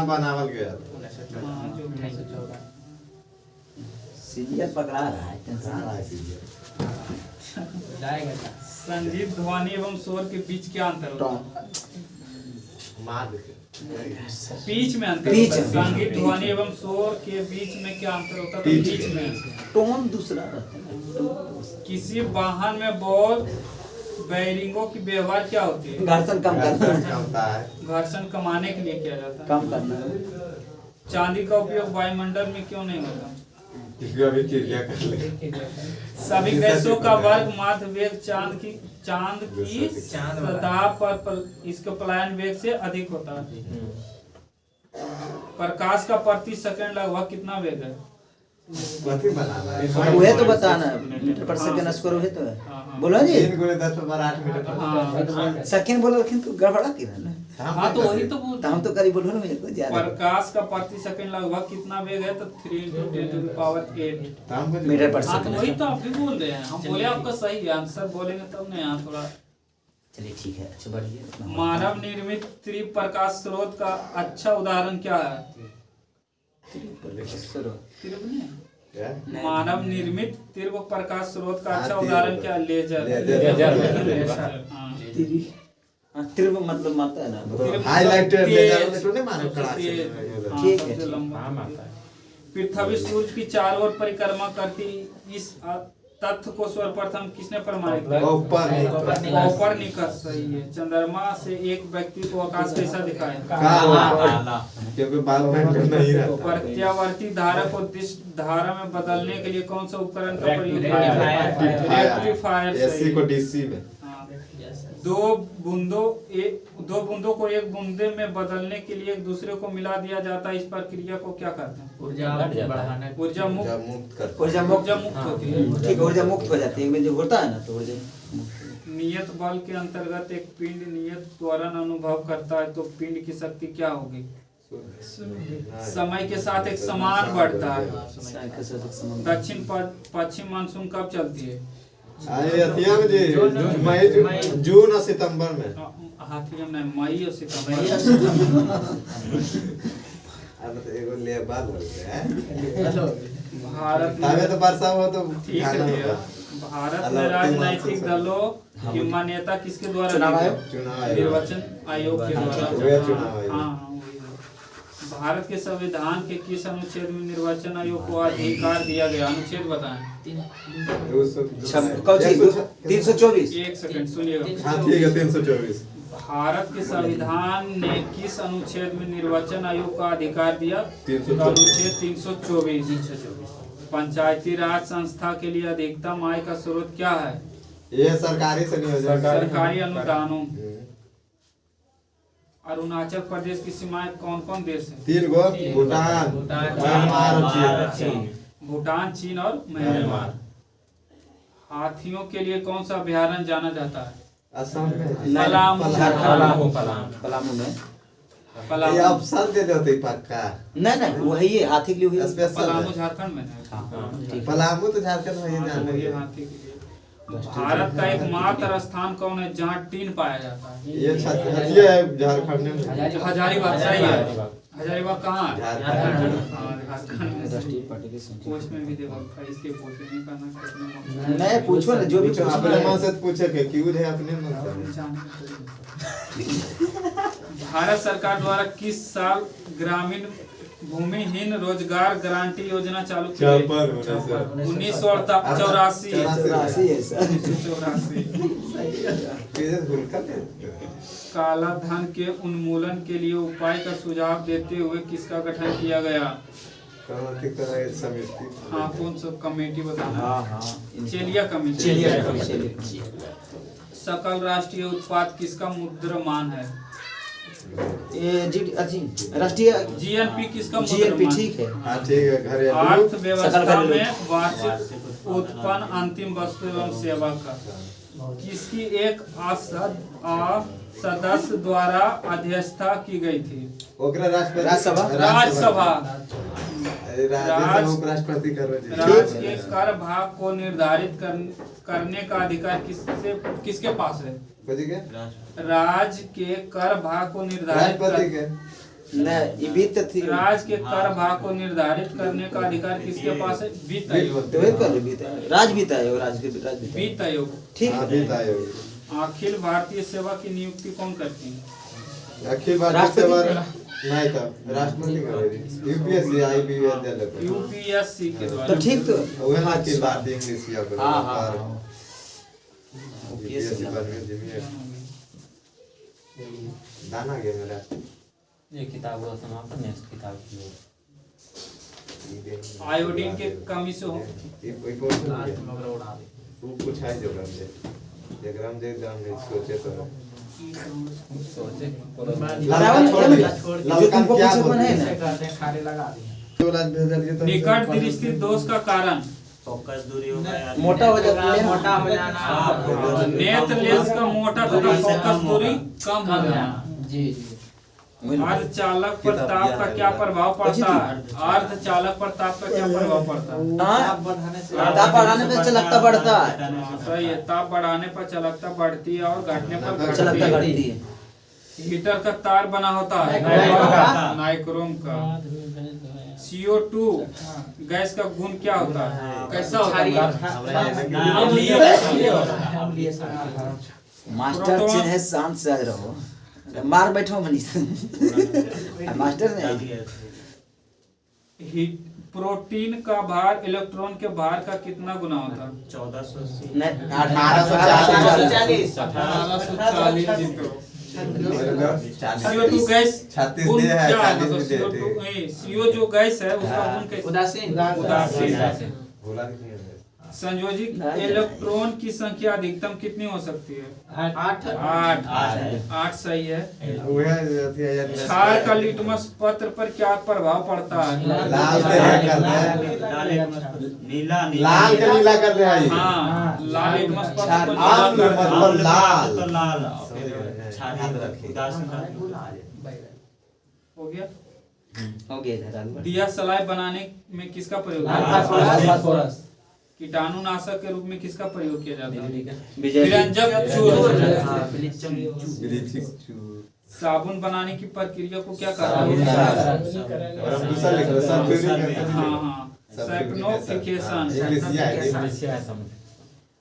बनावल गया। सीजर पकड़ा रहा है। संगीत ध्वनि एवं शोर के बीच क्या अंतर होता है? बीच में अंतर। संगीत ध्वनि एवं शोर के बीच में क्या अंतर होता है? बीच में टोन दूसरा रहता है। किसी वाहन में बॉल बेयरिंगों की व्यवहार क्या होती है? घर्षण कम करना है। घर्षण कमाने के लिए किया जाता है। कम करना है। चांदी का उपयोग वायुमंडल में क्यों नहीं होता? सभी गैसों का वर्ग माध्य वेग चांद की सतह पर इसके पलायन वेग से अधिक होता है। प्रकाश का प्रति सेकंड लगभग कितना वेग है? वह तो बताना है। मीटर पर सेकंड स्क्वायर वह तो है। बोलो जी 3 × 10⁻8 मीटर। सेकंड बोलो लेकिन तो गड़बड़ा की ना। हाँ तो वही तो बोलते हम तो करीब बोलो ना मुझे तो ज्यादा। प्रकाश का प्रति सेकंड लगभग कितना वेग है? तो 3 × 10⁸ मीटर पर हाँ तो सेकंड। वही तो आप भी बोल रहे हैं। हम बोले आपका सही है, आंसर बोलेंगे तब ना। यहाँ थोड़ा चलिए ठीक है। अच्छा बढ़िया। मानव निर्मित तीव्र प्रकाश स्रोत का अच्छा उदाहरण क्या है? मानव निर्मित तीव्र प्रकाश स्रोत का अच्छा उदाहरण क्या? लेजर। तीव्र मतलब मात्रा है ना। हाइलाइटेड लेजर तो नहीं माने खड़ा ठीक है। पृथ्वी सूर्य की चारों ओर परिक्रमा करती इस तथ्य को सर्वप्रथम किसने प्रमाणित किया? कोपरनिकस सही है। चंद्रमा से एक व्यक्ति को आकाश कैसा दिखाए? क्योंकि बाल में नहीं रहता। प्रत्यावर्ती धारा को दिश धारा में बदलने के लिए कौन सा उपकरण का प्रयोग किया जाता है? रेक्टिफायर। एसी को डीसी में। दो बूंदों को एक बूंदे में बदलने के लिए एक दूसरे को मिला दिया जाता है। इस प्रक्रिया को क्या कहते हैं? ऊर्जा मुक्त होती है। ठीक है, ऊर्जा मुक्त हो जाती है। जो होता है ना तो ऊर्जा। नियत बल के अंतर्गत एक पिंड नियत त्वरण अनुभव करता है तो पिंड की शक्ति क्या होगी? समय के साथ एक समान बढ़ता है। दक्षिण पश्चिम मानसून कब चलती है? जून और सितंबर में। हाथिया में मई और सितंबर। अब तो एगो लेबाल हो गया है। भारत तबे तो वर्षा हो तो ठीक है। भारत में राजनीतिक दलों की मान्यता किसके द्वारा चुनाव दी आयोग? गई? चुनाव आयोग। निर्वाचन आयोग के वही द्वारा। चुनाव आयोग। हाँ, वही है। भारत के संविधान के किस अनुच्छेद में निर्वाचन आयोग को अधिकार दिया गया? अनुच्छेद बताएं। 324। एक सेकंड सुनिएगा। हाँ ठीक है 324। भारत के संविधान ने किस अनुच्छेद में निर्वाचन आयोग का अधिकार दिया? 324। अनुच्छेद 324। पंचायती राज संस्था के लिए अधिकतम आय का स्रोत क्या है? ये सरकारी से नियोजन। सरकारी अनुदानों। अरुणाचल प्रदेश की सीमाएं कौन कौन देश है? 3 गो भूटान, म्यांमार और चीन। भूटान, चीन और म्यांमार। हाथियों के लिए कौन सा अभयारण्य जाना जाता है? असम में पलामू। पलामू में। ये पलामू। ऑप्शन दे दो तो पक्का। नहीं वही है, हाथी के लिए वही। स्पेशल पलामू है। झारखंड में है। ठीक। पलामू तो झारखंड में ही हाँ, जान तो ये रही हाथी के लिए। भारत का एकमात्र स्थान कौन है जहाँ टीन पाया जाता है? ये छतिया है झारखंड में। हजारीबाग। सही है। हजारीबाग कहाँ है? झारखंड। हाँ, झारखंड में। राष्ट्रीय पार्टी के संगठन। पोस्ट में भी देखो था, इसके पोस्ट नहीं करना कितने नहीं पूछो ना, जो भी पूछो पूछना अपने है। मन से पूछे के क्यों है अपने मन से। भारत सरकार द्वारा किस साल ग्रामीण भूमिहीन रोजगार गारंटी योजना चालू की गई? 1984। 84 है सर। 1984। काला धन के उन्मूलन के लिए उपाय का सुझाव देते हुए किसका गठन किया गया? समिति। हाँ, कौन सा कमेटी बताना? हाँ। चेलिया कमेटी। चलिए। सकल राष्ट्रीय उत्पाद किसका मुद्रामान है? ये जी राष्ट्रीय जीएनपी किसका जीएनपी मुद्रामान? ठीक है। हाँ ठीक है घरेलू। अर्थव्यवस्था में वार्षिक उत्पन्न अंतिम वस्तु एवं सेवा का किसकी एक सदस्य द्वारा अध्यक्षता की गई थी? ओकरा राष्ट्रपति। राज्यसभा। राष्ट्रपति कर रहे राज्य के कर भाग को निर्धारित करने का अधिकार किसके पास है? राज्य के कर भाग को निर्धारित राष्ट्रपति के। नहीं वित्त थी। राज्य के कर भाग को निर्धारित करने का अधिकार किसके पास है? वित्त आयोग। तो वही कर वित्त राज वित्त आयोग, राज्य वित्त आयोग। ठीक हाँ, है। वित्त आयोग। अखिल भारतीय सेवा की नियुक्ति कौन करती है? अखिल भारतीय सेवा नहीं था राष्ट्रपति कर रही। यूपीएससी आईबीएस दे लेते। यूपीएससी के द्वारा। तो ठीक तो वो है ना अखिल भारतीय इंग्लिश या कर। हाँ। यूपीएससी पर में जिम्मे दाना गया मेरा। ये किताब को समापन नेक्स्ट किताब की आयोडीन के कमी से हो। ये कोई वो कुछ है जो हम जे एकराम जे दाम नहीं सोचे तो रावण छोड़ दिया। जो तुमको क्या कुछ मन है ऐसे ना। करते हैं, खाली लगा दिए। तो राज भेजल ये तो निकट दृष्टि दोष का कारण फोकस दूरी हो गया। मोटा हो जाता है। मोटा हो जाना। नेत्र लेंस का मोटा तथा फोकस दूरी कम हो जाना। जी। अर्धचालक पर ताप का क्या प्रभाव पड़ता है? अर्धचालक पर ताप का क्या प्रभाव पड़ता है? हाँ, बढ़ाने से ताप बढ़ाने पे चलकता बढ़ता है। हाँ, सही है। ताप बढ़ाने पर चलकता बढ़ती है और घटने पर घटती चलकता है। घटती है। हीटर का तार बना होता है नाइक्रोम का। CO2 गैस का गुण क्या होता है? कैसा होता है? मास्टर चीज है, शांत से रहो। मार बैठो मनीष। मास्टर नहीं। प्रोटीन का भार इलेक्ट्रॉन के भार का कितना गुना होता है? 1480। नहीं 1840। 1840 CO2 गैस 36 गुण दे है, क्या है? 40 मतलब भी देते CO2 CO जो गैस है उसका गुण कैसे? उदासीन। उदासीन। बोला नहीं है। संयोजित इलेक्ट्रॉन की संख्या अधिकतम कितनी हो सकती है? 8। 8 सही है। वो है अथी है क्षार का लिटमस पत्र पर क्या प्रभाव पड़ता है? लाल से कर दे। नीला लाल के नीला कर दे आई। हाँ, लाल लिटमस पत्र को आम नीला कर देना। मतलब लाल। तो लाल याद रखिए। हो गया। हो गया इधर आगे बढ़। दिया सलाई बनाने में किसका प्रयोग होता है? फास्फोरस। कीटाणुनाशक के रूप में किसका प्रयोग किया जाता है? विजय विरंजक चूर्ण। ब्लीचिंग चूर। साबुन बनाने की प्रक्रिया को क्या कहते हैं? और हम दूसरा लिख रहे सल्फ्यूरिक हाँ हाँ, सैप्निफिकेशन। इंग्लिश या है।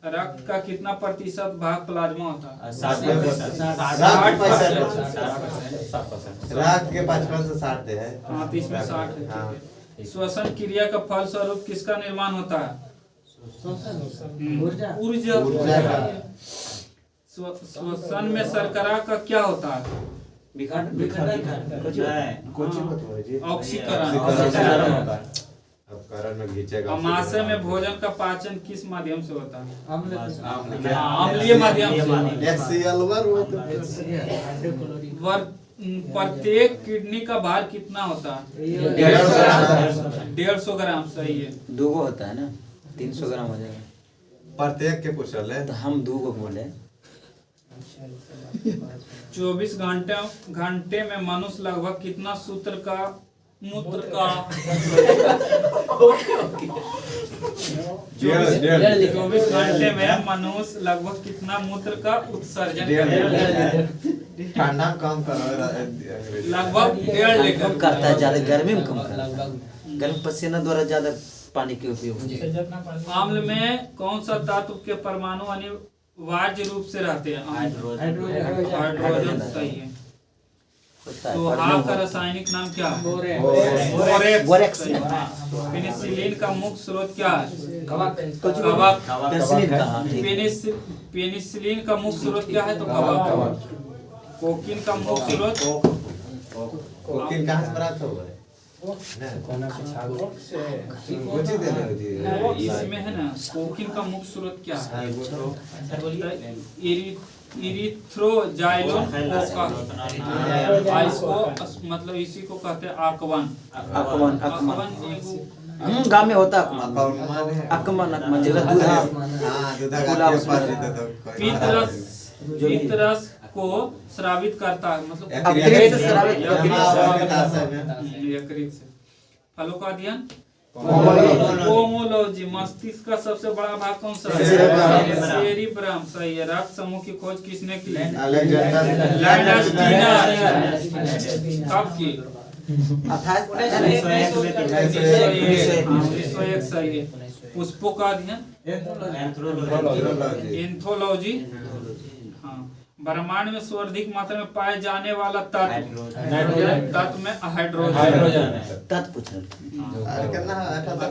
रक्त का कितना प्रतिशत भाग प्लाज्मा होता है? 60%। रात के 55 से 60 दे है। हाँ, 30 में 60 है, ठीक है। श्वसन क्रिया का फल स्वरूप किसका निर्माण होता है? ऊर्जा। ऊर्जा का। श्वसन में शर्करा का क्या होता है? ऑक्सीकरण। अब कारण में घिंचेगा। अमाशय में भोजन का पाचन किस माध्यम से होता है? अम्लीय माध्यम से। HCl प्रत्येक किडनी का भार कितना होता है? 150 ग्राम। सही है। 2 होता है ना, 300 ग्राम हो जाएगा। प्रत्येक के पूछल है। तो हम 2 बोले। 24 घंटे में मनुष्य लगभग कितना सूत्र का मूत्र का 24 घंटे में मनुष्य लगभग कितना मूत्र का उत्सर्जन करता है? ठंडा कम करो। लगभग 1.5 कम लीटर। करता है, ज्यादा गर्मी में कम करता है। गर्म पसीना द्वारा ज्यादा पानी के उपयोग होता है। अम्ल में कौन सा तत्व के परमाणु अनिवार्य रूप से रहते हैं? हाइड्रोजन। सही है। सुहा का रासायनिक नाम क्या है? बोरेक्स। सही है। पेनिसिलिन का मुख्य स्रोत क्या है? कवक। पेनिसिलिन कहाँ? ठीक। पेनिसिलिन का मुख्य स्रोत क्या है? तो कवक। कोकीन का मुख्य स्रोत? कोकीन कहाँ से प्राप्त होगा? इसमें है ना, कोकीन का मुख्य स्रोत क्या है? इरिथ्रोजाइलोन इसको मतलब इसी को कहते हैं आकवन। गाँव में होता है अकमन जगह दूध पित्त रस को स्रावित करता है, मतलब यकृत से। फलों का अध्ययन? पोमोलॉजी। मस्तिष्क का सबसे बड़ा भाग कौन सा है? सेरिब्रम। सही है। रक्त समूह की खोज किसने की? लैंडस्टीनर। कब की? 1901। सही है। पुष्पों का अध्ययन? एंथोलॉजी। हाँ। ब्रह्मांड में सर्वाधिक मात्रा में पाए जाने वाला तत्व में हाइड्रोजन। तत्व पूछ रहे।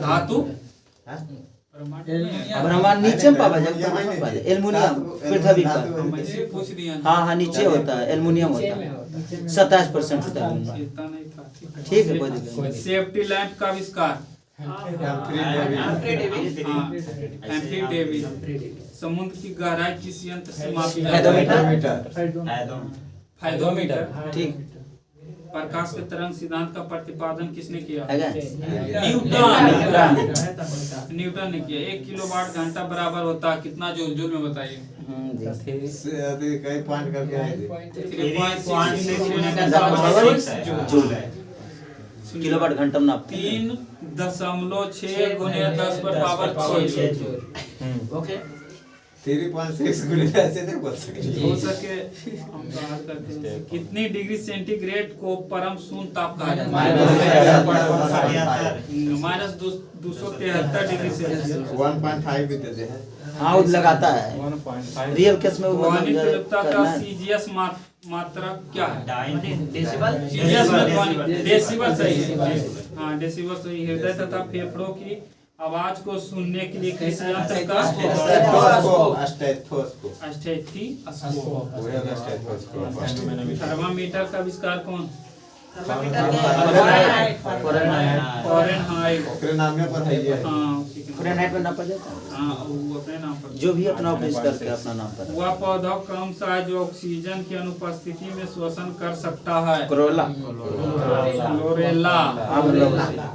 धातु? ब्रह्मांड नीचे में पावा जाएगा। एल्युमिनियम पृथ्वी पर। पूछ दिया। हाँ नीचे होता है, एल्युमिनियम होता है। 27% होता है। इतना नहीं था। ठीक है, कोई दिक्कत नहीं। सेफ्टी लैंप का आविष्कार? एम्फ्री डेविस। समुद्र की गहराई किस यंत्र से मापी जाती है? फाइडोमीटर। ठीक। प्रकाश के तरंग सिद्धांत का प्रतिपादन किसने किया? न्यूटन ने किया। 1 किलोवाट घंटा बराबर होता है कितना जूल? जूल में बताइए। कई पॉइंट करके आए थे। 3.6 किलोवाट घंटा में नापते हैं। 3.6 गुने 10 पर पावर 6। ओके। 3.6 गुने ऐसे नहीं बोल सकते। हो सके हम बात करते हैं। कितनी डिग्री सेंटीग्रेड को परम शून्य ताप कहा जाता है? -273 डिग्री सेल्सियस। 1.5 भी देते हैं। हाँ, वो लगाता है। रियल केस में वो ध्वनि तीव्रता का सीजीएस मात्रा क्या है? डेसिबल। सीजीएस में ध्वनि डेसिबल। सही है। हाँ, डेसिबल सही। हृदय तथा फेफड़ों की आवाज को सुनने के लिए किस यंत्र का? थर्मामीटर का आविष्कार कौन? फ़ारेनहाइट में नापा जाता है। हाँ, वो अपने नाम पर। जो भी अपना ऑफिस करके अपना नाम पर। वह पौधा कौन सा है जो ऑक्सीजन की अनुपस्थिति में श्वसन कर सकता है? क्लोरेला।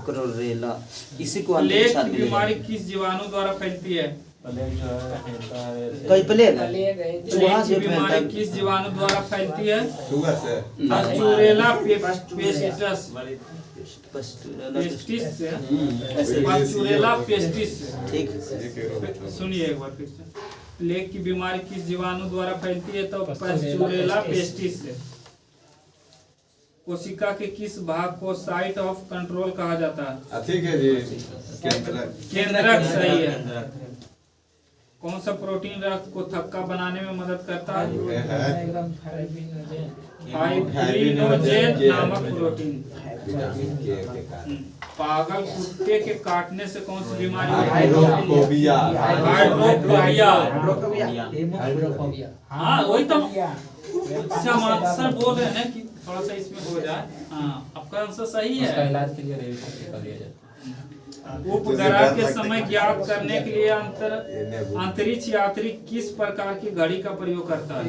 क्लोरेला। इसी को प्लेग की बीमारी किस जीवाणु द्वारा फैलती है? कई प्लेग प्लेग की बीमारी किस जीवाणु द्वारा फैलती है? शुगर से। पास्चुरेला पेस्टिस से। पास्चुरेला पेस्टिस से। ठीक। सुनिए एक बार फिर से। प्लेग की बीमारी किस जीवाणु द्वारा फैलती है? तो पास्चुरेला पेस्टिस से। कोशिका के किस भाग को साइट ऑफ कंट्रोल कहा जाता है? ठीक है जी। केंद्रक। केंद्रक। सही है। कौन सा प्रोटीन रक्त को थक्का बनाने में मदद करता है? फाइब्रिनोजेन नामक प्रोटीन। विटामिन के कारण। पागल कुत्ते के काटने से कौन सी बीमारी होती है? हाइड्रोफोबिया। हाइड्रोफोबिया। हाँ वही तो सर बोल रहे हैं कि थोड़ा सा इसमें हो जाए। हाँ आपका आंसर सही उसका है। इलाज के लिए रेडिएशन कर दिया जाता है। उपग्रह के समय ज्ञात करने के लिए अंतरिक्ष यात्री किस प्रकार की घड़ी का प्रयोग करता है?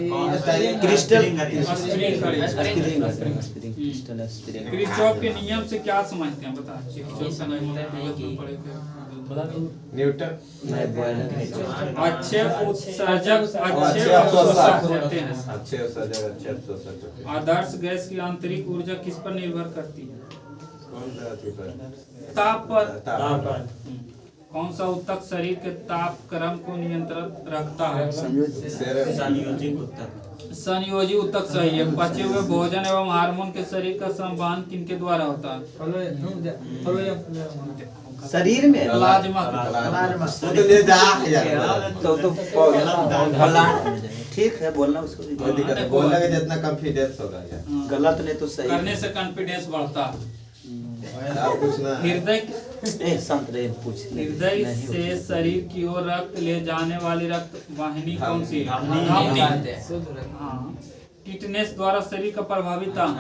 क्रिस्टल स्प्रिंग घड़ी। Crystal spring. किरचॉफ के नियम से क्या समझते हैं बता? किरचॉफ का नियम में पढ़े थे। न्यूटन। अच्छे उत्सर्जक अच्छे अवशोषक होते हैं। अच्छे उत्सर्जक अच्छे अवशोषक। आदर्श गैस की आंतरिक ऊर्जा किस पर निर्भर करती है? कौन सा चीज पर? ताप पर। ताप पर। कौन सा ऊतक शरीर के ताप क्रम को नियंत्रित रखता है? संयोजी ऊतक सही है। पचे हुए भोजन एवं हार्मोन के शरीर का संवहन किनके द्वारा होता है? शरीर में प्लाज्मा। वो तो ले जा यार। तो भला ठीक है बोलना उसको भी। कोई दिक्कत नहीं। बोलने का जितना कॉन्फिडेंस होगा यार। गलत नहीं तो सही। करने से कॉन्फिडेंस बढ़ता है। आप पूछना। हृदय संत रे पूछ। हृदय से शरीर की ओर रक्त ले जाने वाली रक्त वाहिनी कौन सी है? धमनी। हाँ। टिटनेस द्वारा शरीर का प्रभावित अंग?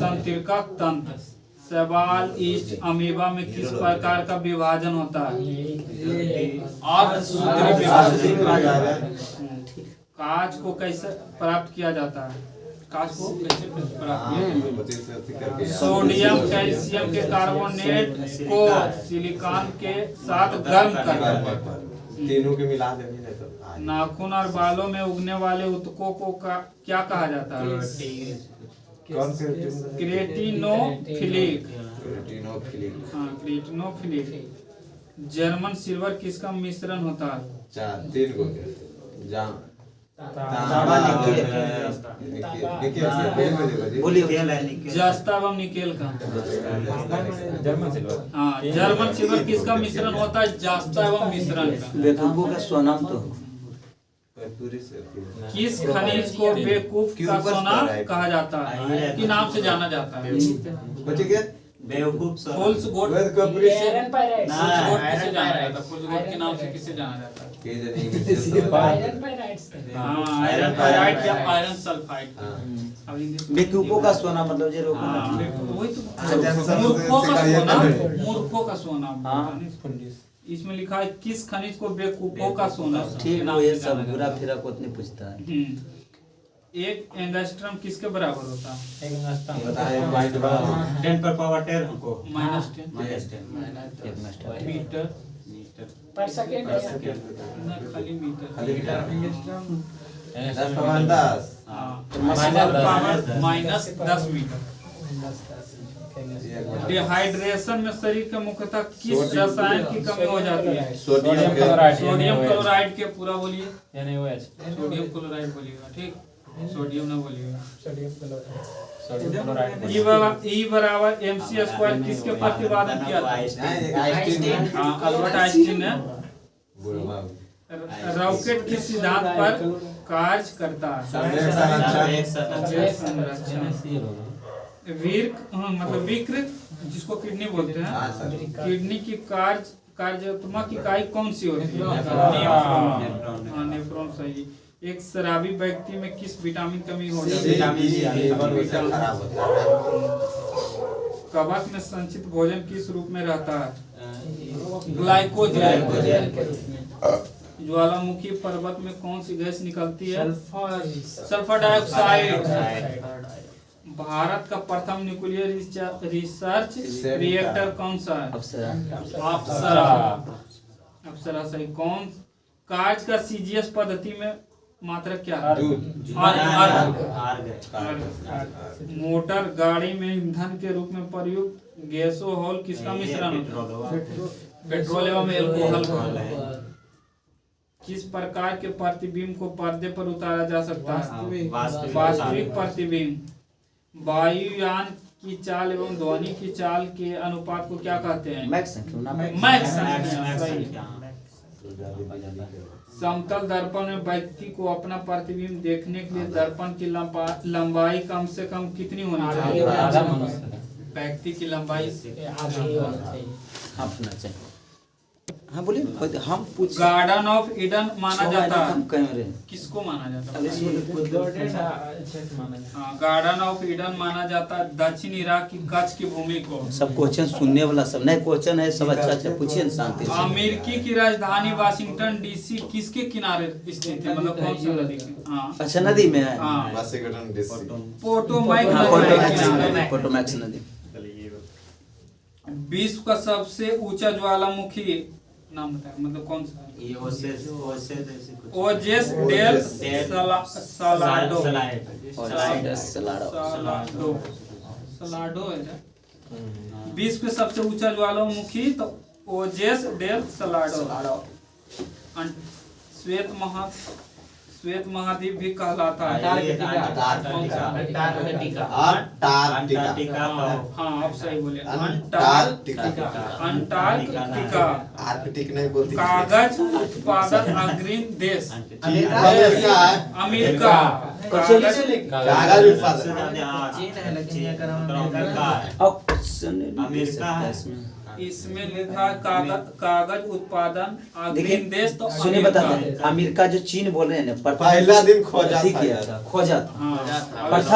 तंत्रिका तंत्र। सवाल ईस्ट अमीबा में किस प्रकार का विभाजन होता है? कांच को कैसे प्राप्त किया जाता है? कांच को कैसे प्राप्त? सोडियम कैल्शियम के कार्बोनेट को सिलिकॉन के साथ गर्म करना। तीनों के मिला देंगे नहीं तो। नाखून और बालों में उगने वाले ऊतकों को क्या कहा जाता है? कौन से? क्रेटिनोफिलिक। हाँ क्रेटिनोफिलिक। जर्मन सिल्वर किसका मिश्रण होता है? चार तीन को जस्ता एवं निकेल का। German silver. हाँ जर्मन सिल्वर किसका मिश्रण होता है? जस्ता एवं मिश्रण का। बेवकूफों का स्वनाम तो किस खनिज को बेवकूफ का सोना कहा जाता है? किस नाम से जाना जाता है? बेवकूफ फुल्स गोट वेद कपूरी से किसे जाना जाता है? फुल्स गोट के नाम से किसे जाना जाता है? हाँ आयरन पायराइड या आयरन सल्फाइड। अब इंग्लिश बेवकूफों का स्वनाम मतलब जे रोको हाँ, ना। वही तो मूर्खों का सोना। मूर्खों का सोना। हाँ। इसमें लिखा है किस खनिज को बेवकूफों का सोना ठीक नाम है ये से सब जाना बुरा जाता है? फिरा को नहीं पूछता है। एक एंगस्ट्रम किसके बराबर होता है? 10 पर पावर 10 हमको -10 मीटर पर सेकंड ना खाली मीटर। -10 मीटर। डिहाइड्रेशन में शरीर के मुख्यतः किस रसायन की कमी हो जाती है? सोडियम सोडियम क्लोराइड के पूरा बोलिए। सोडियम क्लोराइड बोलिएगा। ठीक सोडियम ना बोलिएगा। E बराबर mc स्क्वायर किसके प्रतिपादन किया था? हाँ अल्बर्ट आइंस्टीन ने। रॉकेट किस सिद्धांत पर कार्य करता है? मतलब विकृत जिसको किडनी बोलते हैं। किडनी की कार्यात्मक इकाई कौन सी होती है? नेफ्रॉन सही। एक शराबी व्यक्ति में किस विटामिन कमी हो जाती है? कवक में संचित भोजन किस रूप में रहता है? ग्लाइकोजन। ज्वालामुखी पर्वत में कौन सी गैस निकलती है? Sulphur dioxide. भारत का प्रथम न्यूक्लियर रिसर्च रिएक्टर कौन सा है? अप्सरा सही। कौन कार्य का सीजीएस पद्धति में मात्रा क्या है? मोटर गाड़ी में ईंधन के रूप में प्रयुक्त गैसोहॉल किसका मिश्रण होता है? पेट्रोल एवं एल्कोहल। किस प्रकार के प्रतिबिंब को पर्दे पर उतारा जा सकता है? वास्तविक प्रतिबिंब। वायुयान की चाल एवं ध्वनि की चाल के अनुपात को क्या कहते हैं? मैक्स संख्या। मैक्स संख्या। समतल दर्पण में व्यक्ति को अपना प्रतिबिंब देखने के लिए दर्पण की लंबाई कम से कम कितनी होनी चाहिए? आधा मनुष्य व्यक्ति की लंबाई अपना चाहिए। हाँ बोलिए, हम पूछ गार्डन ऑफ ईडन माना जाता हम है, कह रहे हैं। किसको माना जाता अब है? इसमें हाँ, गार्डन ऑफ ईडन माना जाता है दक्षिण इराक की कच्छ की भूमि को। सब क्वेश्चन सुनने वाला सब नहीं क्वेश्चन है, सब अच्छा अच्छा पूछिए ना शांति से। अमेरिकी की राजधानी वाशिंगटन डीसी किसके किनारे स्थित है? मतलब कौन सी नदी के? हाँ अच्छा नदी में है। हाँ, वाशिंगटन डीसी। पोटोमैक हाँ, नदी के किनारे। पोटोमैक्स नदी। विश्व का सबसे ऊंचा ज्वालामुखी नाम बताए, मतलब कौन सा है? ये ओसेस ओजेस डेल सालाडो। सलाडो है ना? विश्व के सबसे ऊंचा ज्वालामुखी तो ओजेस डेल सलाडो। श्वेत महाद्वीप भी कहलाता है। अंटार्कटिका। हाँ आप सही बोले, अंटार्कटिका। अंटार्कटिका। आर्कटिक नहीं बोलती। कागज उत्पादन अग्रणी देश अमेरिका है। अमेरिका। कागज उत्पादन। अमेरिका है। इसमें लिखा है कागज उत्पादन अग्रणी देश तो सुनिए अमेरिका। बताते हैं, अमेरिका जो चीन बोल रहे हैं ना, पहला दिन खोजा ठीक है, था। खोजा था। हाँ, प्रथम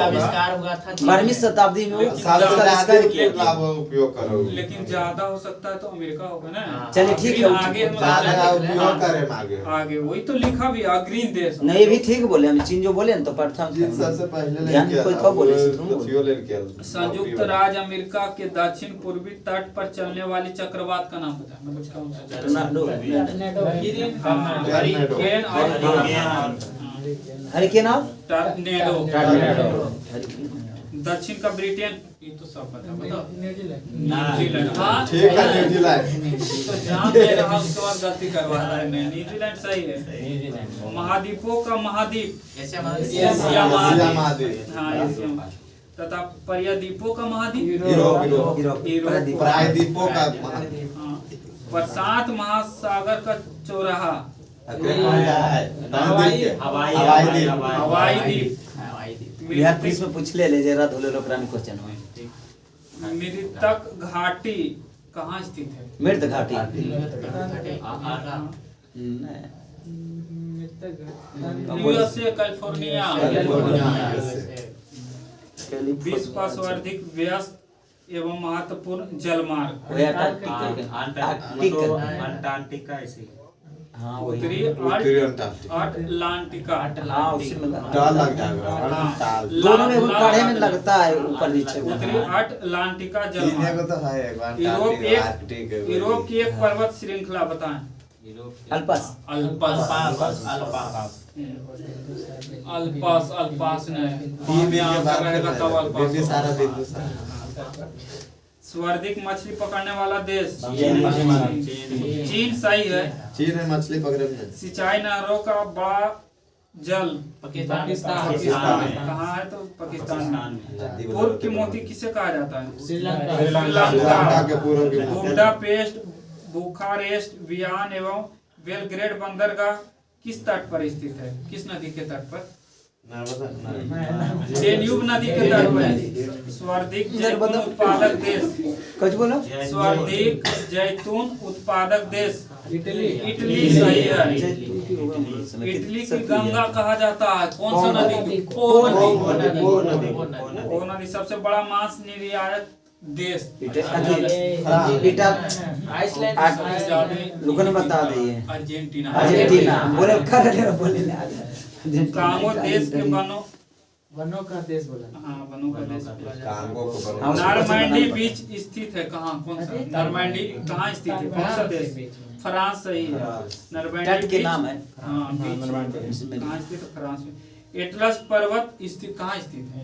आविष्कार हुआ था 12वीं शताब्दी में वो लेकिन सबसे कागज का ज्यादा आविष्कार किया। उपयोग लाभ उपयोग करो। लेकिन ज्यादा हो सकता है तो अमेरिका होगा ना। चलिए ठीक है, आगे ज्यादा उपयोग करे आगे। आगे वही तो लिखा भी अग्रणी देश। नहीं भी ठीक बोले, हम चीन जो बोले ना तो प्रथम जी सबसे पहले ध्यान लेके कोई आया कब बोले वो तुम बोले। पृथ्वी लेके आया। संयुक्त राज्य अमेरिका के दक्षिण पूर्वी तट पर चलने वाली चक्रवात का नाम पता है? मतलब कौन सा चक्रवात? टोर्नाडो। हरिकेन और हरिकेन और टर्नेडो। दक्षिण का ब्रिटेन, ये तो सब पता है, बताओ। न्यूजीलैंड। हाँ ठीक है न्यूजीलैंड। तो जान दे रहा उसके बाद गलती करवा रहा है। न्यूजीलैंड सही है। महाद्वीपों का महाद्वीप एशिया महाद्वीप। हाँ एशिया तथा पर्याद्वीपों का महाद्वीप यूरोप। प्रायद्वीपों का महाद्वीप। हाँ, प्रशांत महासागर का चौराहा हवाई द्वीप। बिहार पुलिस में पूछ ले जरा धोले लोकरा में क्वेश्चन हो। मृतक घाटी कहाँ स्थित है? मृत घाटी यूएसए कैलिफोर्निया। विश्व का सर्वाधिक व्यस्त एवं महत्वपूर्ण जलमार्ग अंटार्कटिका ऐसे। हाँ उत्तरी अटलांटिका। हाँ उसी में डर लग जाएगा। दोनों में पढ़े में लगता है ऊपर नीचे। उत्तरी अटलांटिका तीन जलमार्ग। को तो है एक यूरोप यूरोप की एक पर्वत श्रृंखला बताएं। अल्पस। अल्पास ने में आंसर रहेगा तब अल्पास। सर्वाधिक मछली पकड़ने वाला देश चीन सही है। चीन में मछली पकड़े में। सिंचाई नहरों का बड़ा जल पाकिस्तान। कहाँ है? तो पाकिस्तान में। पूर्व की मोती किसे कहा जाता है? श्रीलंका के पूर्व की बुडापेस्ट, बुखारेस्ट, वियना एवं बेलग्रेड बंदरगाह किस तट पर स्थित है? किस नदी के तट पर? डेन्यूब नदी के तट पर। सर्वाधिक जैतून उत्पादक देश। कुछ बोलो। सर्वाधिक जैतून उत्पादक देश इटली सही है। इटली की गंगा कहा जाता है। कौन सा नदी? पो नदी। सबसे बड़ा मांस निर्यात देश रुकन बता दिए। अर्जेंटीना। अर्जेंटीना बोले बोले कांगो देश के वनों का देश बोला। हाँ वनों का देश। कांगो को नॉर्मैंडी बीच स्थित है कहाँ? कौन सा? नॉर्मैंडी कहाँ स्थित है? कौन सा देश? फ्रांस सही है। नॉर्मैंडी तट के बीच- नाम है। हाँ बीच कहाँ स्थित है? फ्रांस में। एटलस पर्वत स्थित कहाँ स्थित है?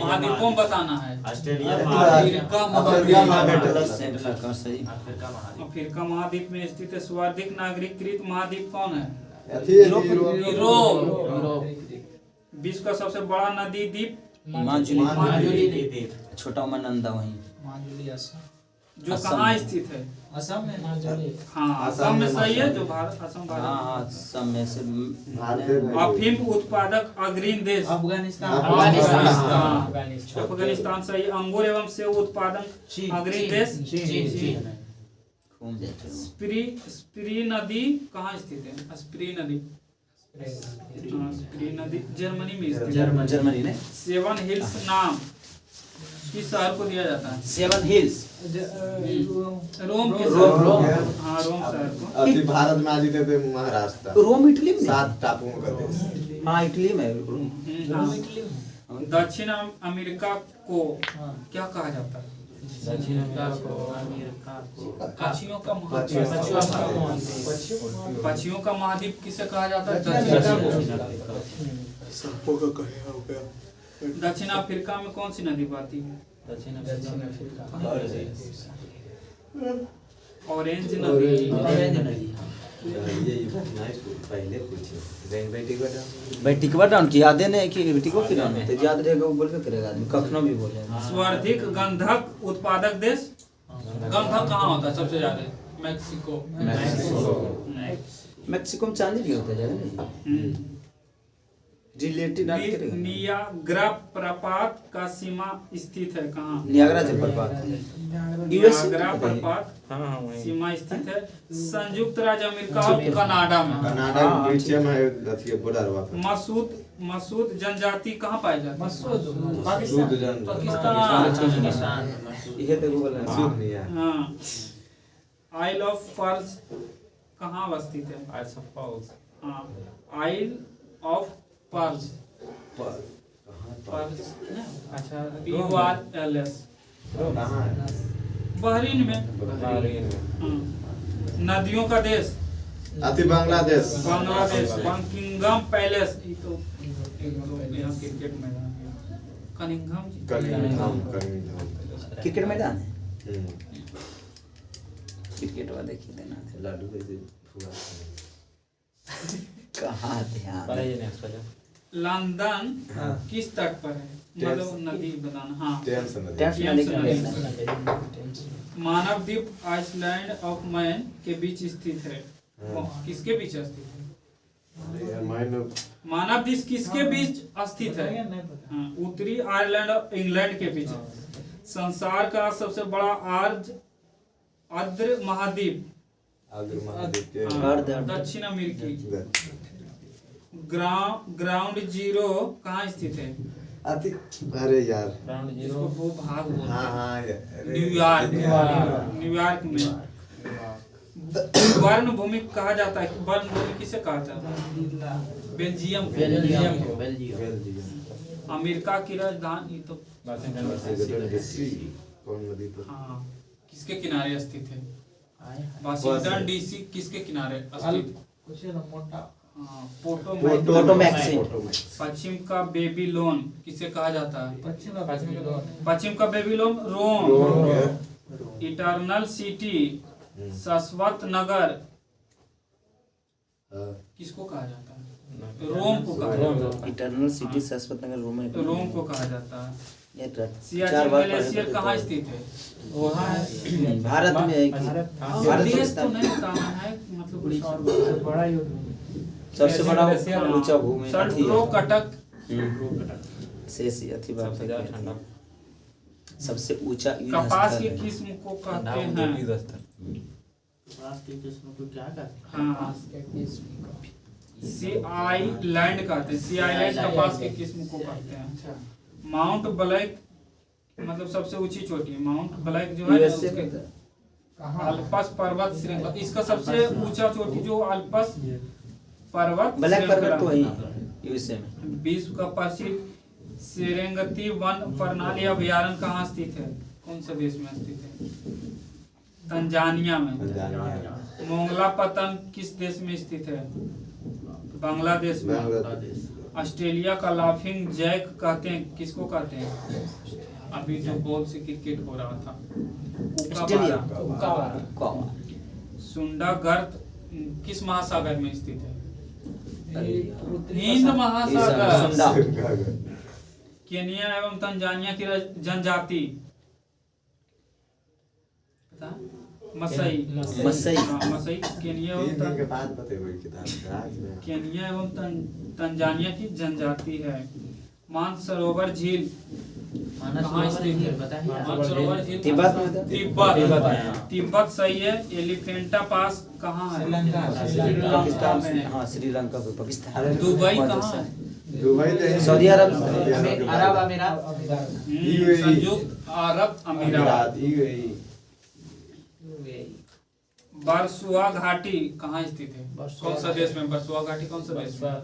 महाद्वीपों में बताना है। ऑस्ट्रेलिया अफ्रीका महाद्वीप में स्थित है। सर्वाधिक नागरिकीकृत महाद्वीप कौन है? यूरोप। विश्व का सबसे बड़ा नदी द्वीप माजुली। छोटा उमानंदा वहीं। जो असम कहाँ में। स्थित है? असम में ना हाँ, असम में सही है, जो भारत असम हाँ भारत हाँ सब में से अफीम उत्पादक अग्रणी देश अफगानिस्तान अफगानिस्तान अफगानिस्तान सही। अंगूर एवं सेब उत्पादन अग्रणी देश चीन। घूम जाते हैं। स्प्री नदी कहाँ स्थित है? स्प्री नदी, हाँ, स्प्री नदी जर्मनी में स्थित है। जर्मनी ने सेवन हिल्स नाम किस शहर को दिया जाता है? 7 हिल्स रोम के रोम। शहर, हाँ, रोम शहर को। अति भारत में आज थे महाराष्ट्र रोम इटली में 7 टापुओं का देश। हाँ इटली में रोम। हाँ। दक्षिण अमेरिका को क्या कहा जाता है? दक्षिण अमेरिका को पक्षियों का पक्षियों महाद्वीप। पक्षियों का महाद्वीप किसे कहा जाता है? दक्षिण दक्षिण अफ्रीका में कौन सी नदी बहती है? दक्षिण अफ्रीका ऑरेंज नदी। पहले पूछे भाई टिकवा डाउन की यादें नहीं कि टिकवा की डाउन तो याद रहेगा वो बोलबे करेगा आदमी कखनो भी बोलेगा। सर्वाधिक गंधक उत्पादक देश? गंधक कहाँ होता है सबसे ज्यादा? मैक्सिको। मैक्सिको में चांदी भी होता है ज्यादा नहीं रिलेटेड नाम करेगा। नियाग्रा प्रपात का सीमा स्थित है कहाँ? नियाग्रा जलप्रपात नियाग्रा प्रपात हाँ हाँ वहीं सीमा स्थित है संयुक्त राज्य अमेरिका और कनाडा में। कनाडा के नीचे में है अथी बॉर्डर वाला मसूद जनजाति कहाँ पाई जाती है? सूद जन पाकिस्तान। ये तो गूगल है। सूद नहीं है। हाँ। आइल ऑफ पर्ल्स कहाँ अवस्थित है? आइल्स ऑफ पाउल्स हाँ, आइल ऑफ पर्ल्स। पर्ल्स अच्छा PURLS कहाँ है? बहरीन में। बहरीन में हाँ। नदियों का देश? अति बांग्लादेश बांग्लादेश। बकिंगम पैलेस, ये तो यहाँ क्रिकेट मैदान है। कनिंघम जी। कनिंघम क्रिकेट मैदान है क्रिकेट वाला देखिए देना लाडू कैसे फुआ कहाँ ध्यान पढ़ाइए नेक्स्ट वाला लंदन किस तट पर है? मतलब नदी बताना। हाँ, टेंस नदी टेंस टेम्स नदी नदी। मानव द्वीप आइसलैंड ऑफ मैन के बीच स्थित है। किसके बीच स्थित है? यार माइंड मानव द्वीप किसके बीच स्थित है? हाँ, उत्तरी आयरलैंड और इंग्लैंड के बीच। संसार का सबसे बड़ा आर्द्र महाद्वीप? आग्र महाद्वीप के हाँ, दक्षिण अमेरिकी। ग्राउंड जीरो कहाँ स्थित है? अति अरे यार ग्राउंड इसको जीरो वो भाग बोलते हाँ हैं। हाँ अरे न्यूयॉर्क में। वर्ण भूमि कहा जाता है। वर्ण भूमि किसे कहा जाता है? बेल्जियम को। बेल्जियम अमेरिका की राजधानी तो वाशिंगटन डीसी कौन नदी पर हाँ, किसके किनारे स्थित है? वाशिंगटन डीसी किसके किनारे स्थित? हाँ, पोटोमैक्स पश्चिम का बेबीलोन किसे कहा जाता है? पश्चिम पश्चिम का बेबीलोन रोम। इटर्नल सिटी शाश्वत नगर किसको कहा जाता है? रोम को कहा जाता है। इटर्नल सिटी शाश्वत नगर रोम में रोम को कहा जाता है। ये सियाचिन ग्लेशियर कहाँ स्थित है? वहाँ है भारत में है कि भारत देश तो पाकिस्तान नहीं बताना है, मतलब कुछ और बड़ा ही सबसे बड़ा ऊंचा भूमि सल्ट्रो कटक शेष अथी बात सबसे ज्यादा ठंडा सबसे ऊंचा कपास की किस्म को कहते हैं? हाँ, सी आइलैंड कहते हैं। सी आइलैंड कपास की किस्म को कहते हैं। माउंट ब्लैक मतलब सबसे ऊंची चोटी माउंट ब्लैक जो है यूएसए उसके में अल्पस पर्वत श्रृंखला, इसका सबसे ऊंचा चोटी जो अल्पस पर्वत ब्लैक पर्वत तो श्रृंखला। वही यूएसए में विश्व का प्रसिद्ध सेरेंगती वन प्रणाली अभयारण्य कहाँ स्थित है? कौन से देश में स्थित है? तंजानिया में। मोंगला पतन किस देश में स्थित है? बांग्लादेश में। ऑस्ट्रेलिया का लाफिंग जैक कहते हैं, किसको कहते हैं? अभी जो बॉल से क्रिकेट हो रहा था ऑस्ट्रेलिया सुंडा गर्त किस महासागर में स्थित है? हिंद महासागर। सुंडा केनिया एवं तंजानिया की जनजाति मसई मसई। हाँ, मसई केनिया एवं तीन दिन के बाद बतेबो ई किताब आज में केनिया एवं तंजानिया की जनजाति है। मानसरोवर झील कहाँ स्थित है? मानसरोवर झील तिब्बत में था? तिब्बत तिब्बत सही है। एलिफेंटा पास कहाँ है? पाकिस्तान में। हाँ, श्रीलंका पे पाकिस्तान। दुबई कहाँ है? दुबई तो सऊदी अरब। अरब अमीरात। संयुक्त अरब अमीरात। यूएई बरसुआ घाटी कहाँ स्थित है? कौन सा देश में? बरसुआ घाटी कौन सा देश में?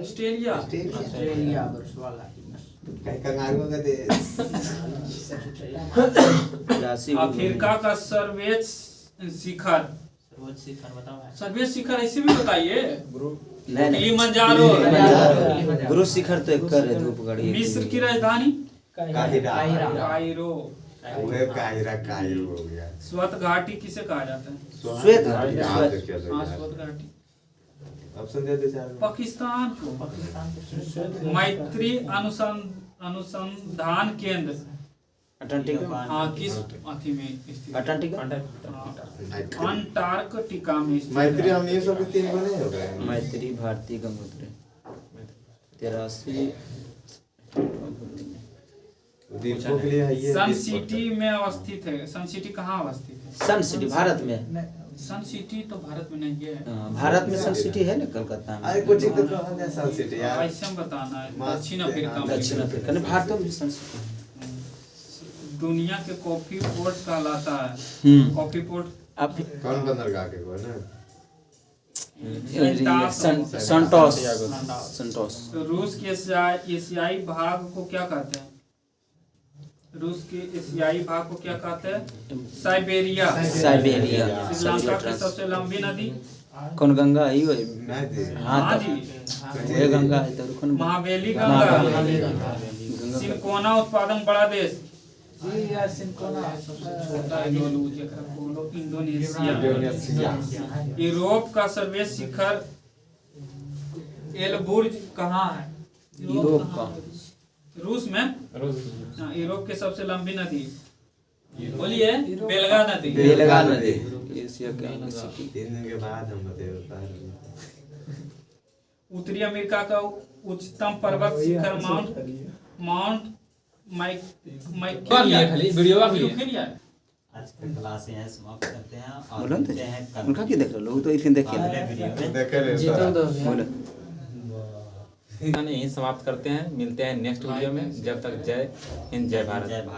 ऑस्ट्रेलिया। ऑस्ट्रेलिया बरसवाला। कहीं कंगारुओं का देश अफ्रीका का सर्वोच्च शिखर। सर्वोच्च शिखर बताओ भाई। सर्वोच्च शिखर ऐसे भी बताइए। नहीं नहीं, किलिमंजारो। गुरु शिखर तो एक कर है, धूपगढ़ी। मिस्र की राजधानी काहिरा कायरो। वो काहिरा हो गया स्वत घाटी किसे कहा जाता है? श्वेत घाटी। हाँ, स्वत घाटी ऑप्शन दे दे चार में। पाकिस्तान को। मैत्री अनुसंधान केंद्र अंटार्कटिका। हाँ, किस अथी में स्थित? अंटार्कटिका। हाँ, अंटार्कटिका में स्थित मैत्री है। हम ये सब के तीन बने हो गए मैत्री, भारती, गंगोत्री। 83। दीपों के लिए है ये सन सिटी में अवस्थित है। सन सिटी कहाँ अवस्थित है? सन सिटी भारत में। सन सिटी तो भारत में नहीं है। हाँ, भारत में सन सिटी है ना, कलकत्ता अरे में। कुछ एक तो कहा जाए सन सिटी यार ऐसे में बताना है। दक्षिण अफ्रीका में। दक्षिण अफ्रीका ने, भारत में सन सिटी है। दुनिया के कॉफी पोर्ट कहलाता है। कॉफी पोर्ट अब कौन बंदरगाह के को ना संटोस। संटोस। तो रूस के एशियाई भाग को क्या कहते हैं? रूस के एशियाई भाग को क्या कहते हैं? साइबेरिया। साइबेरिया। श्रीलंका की सबसे लंबी नदी? कौन गंगा ही है? नहीं दे हाँ हाँ तो जी, ये गंगा है तो कौन? महावेली गंगा। महावेली गंगा। सिनकोना उत्पादन बड़ा देश? जी यार सिंकोना छोटा है डोलू जेकरा बोलो इंडोनेशिया। इंडोनेशिया। यूरोप का सर्वोच्च शिखर एलबुर्ज कहाँ है? यूरोप का। रूस में। हाँ, यूरोप की सबसे लंबी नदी बोलिए? बेलगा नदी। बेलगा नदी। एशिया के अंग सिटी। तीन दिन के बाद हम बतेबो उत्तरी अमेरिका का उच्चतम पर्वत शिखर माउंट मैककिलिया। आज का क्लास यहाँ समाप्त करते हैं और बोलो मिलते हैं तो कल उनका की देख लो तो इतने देखिए अगले वीडियो में। देखे ले जीतल दो बोलो। यहीं समाप्त करते हैं। मिलते हैं नेक्स्ट वीडियो में। जब तक जय हिंद, जय भारत। जय भारत।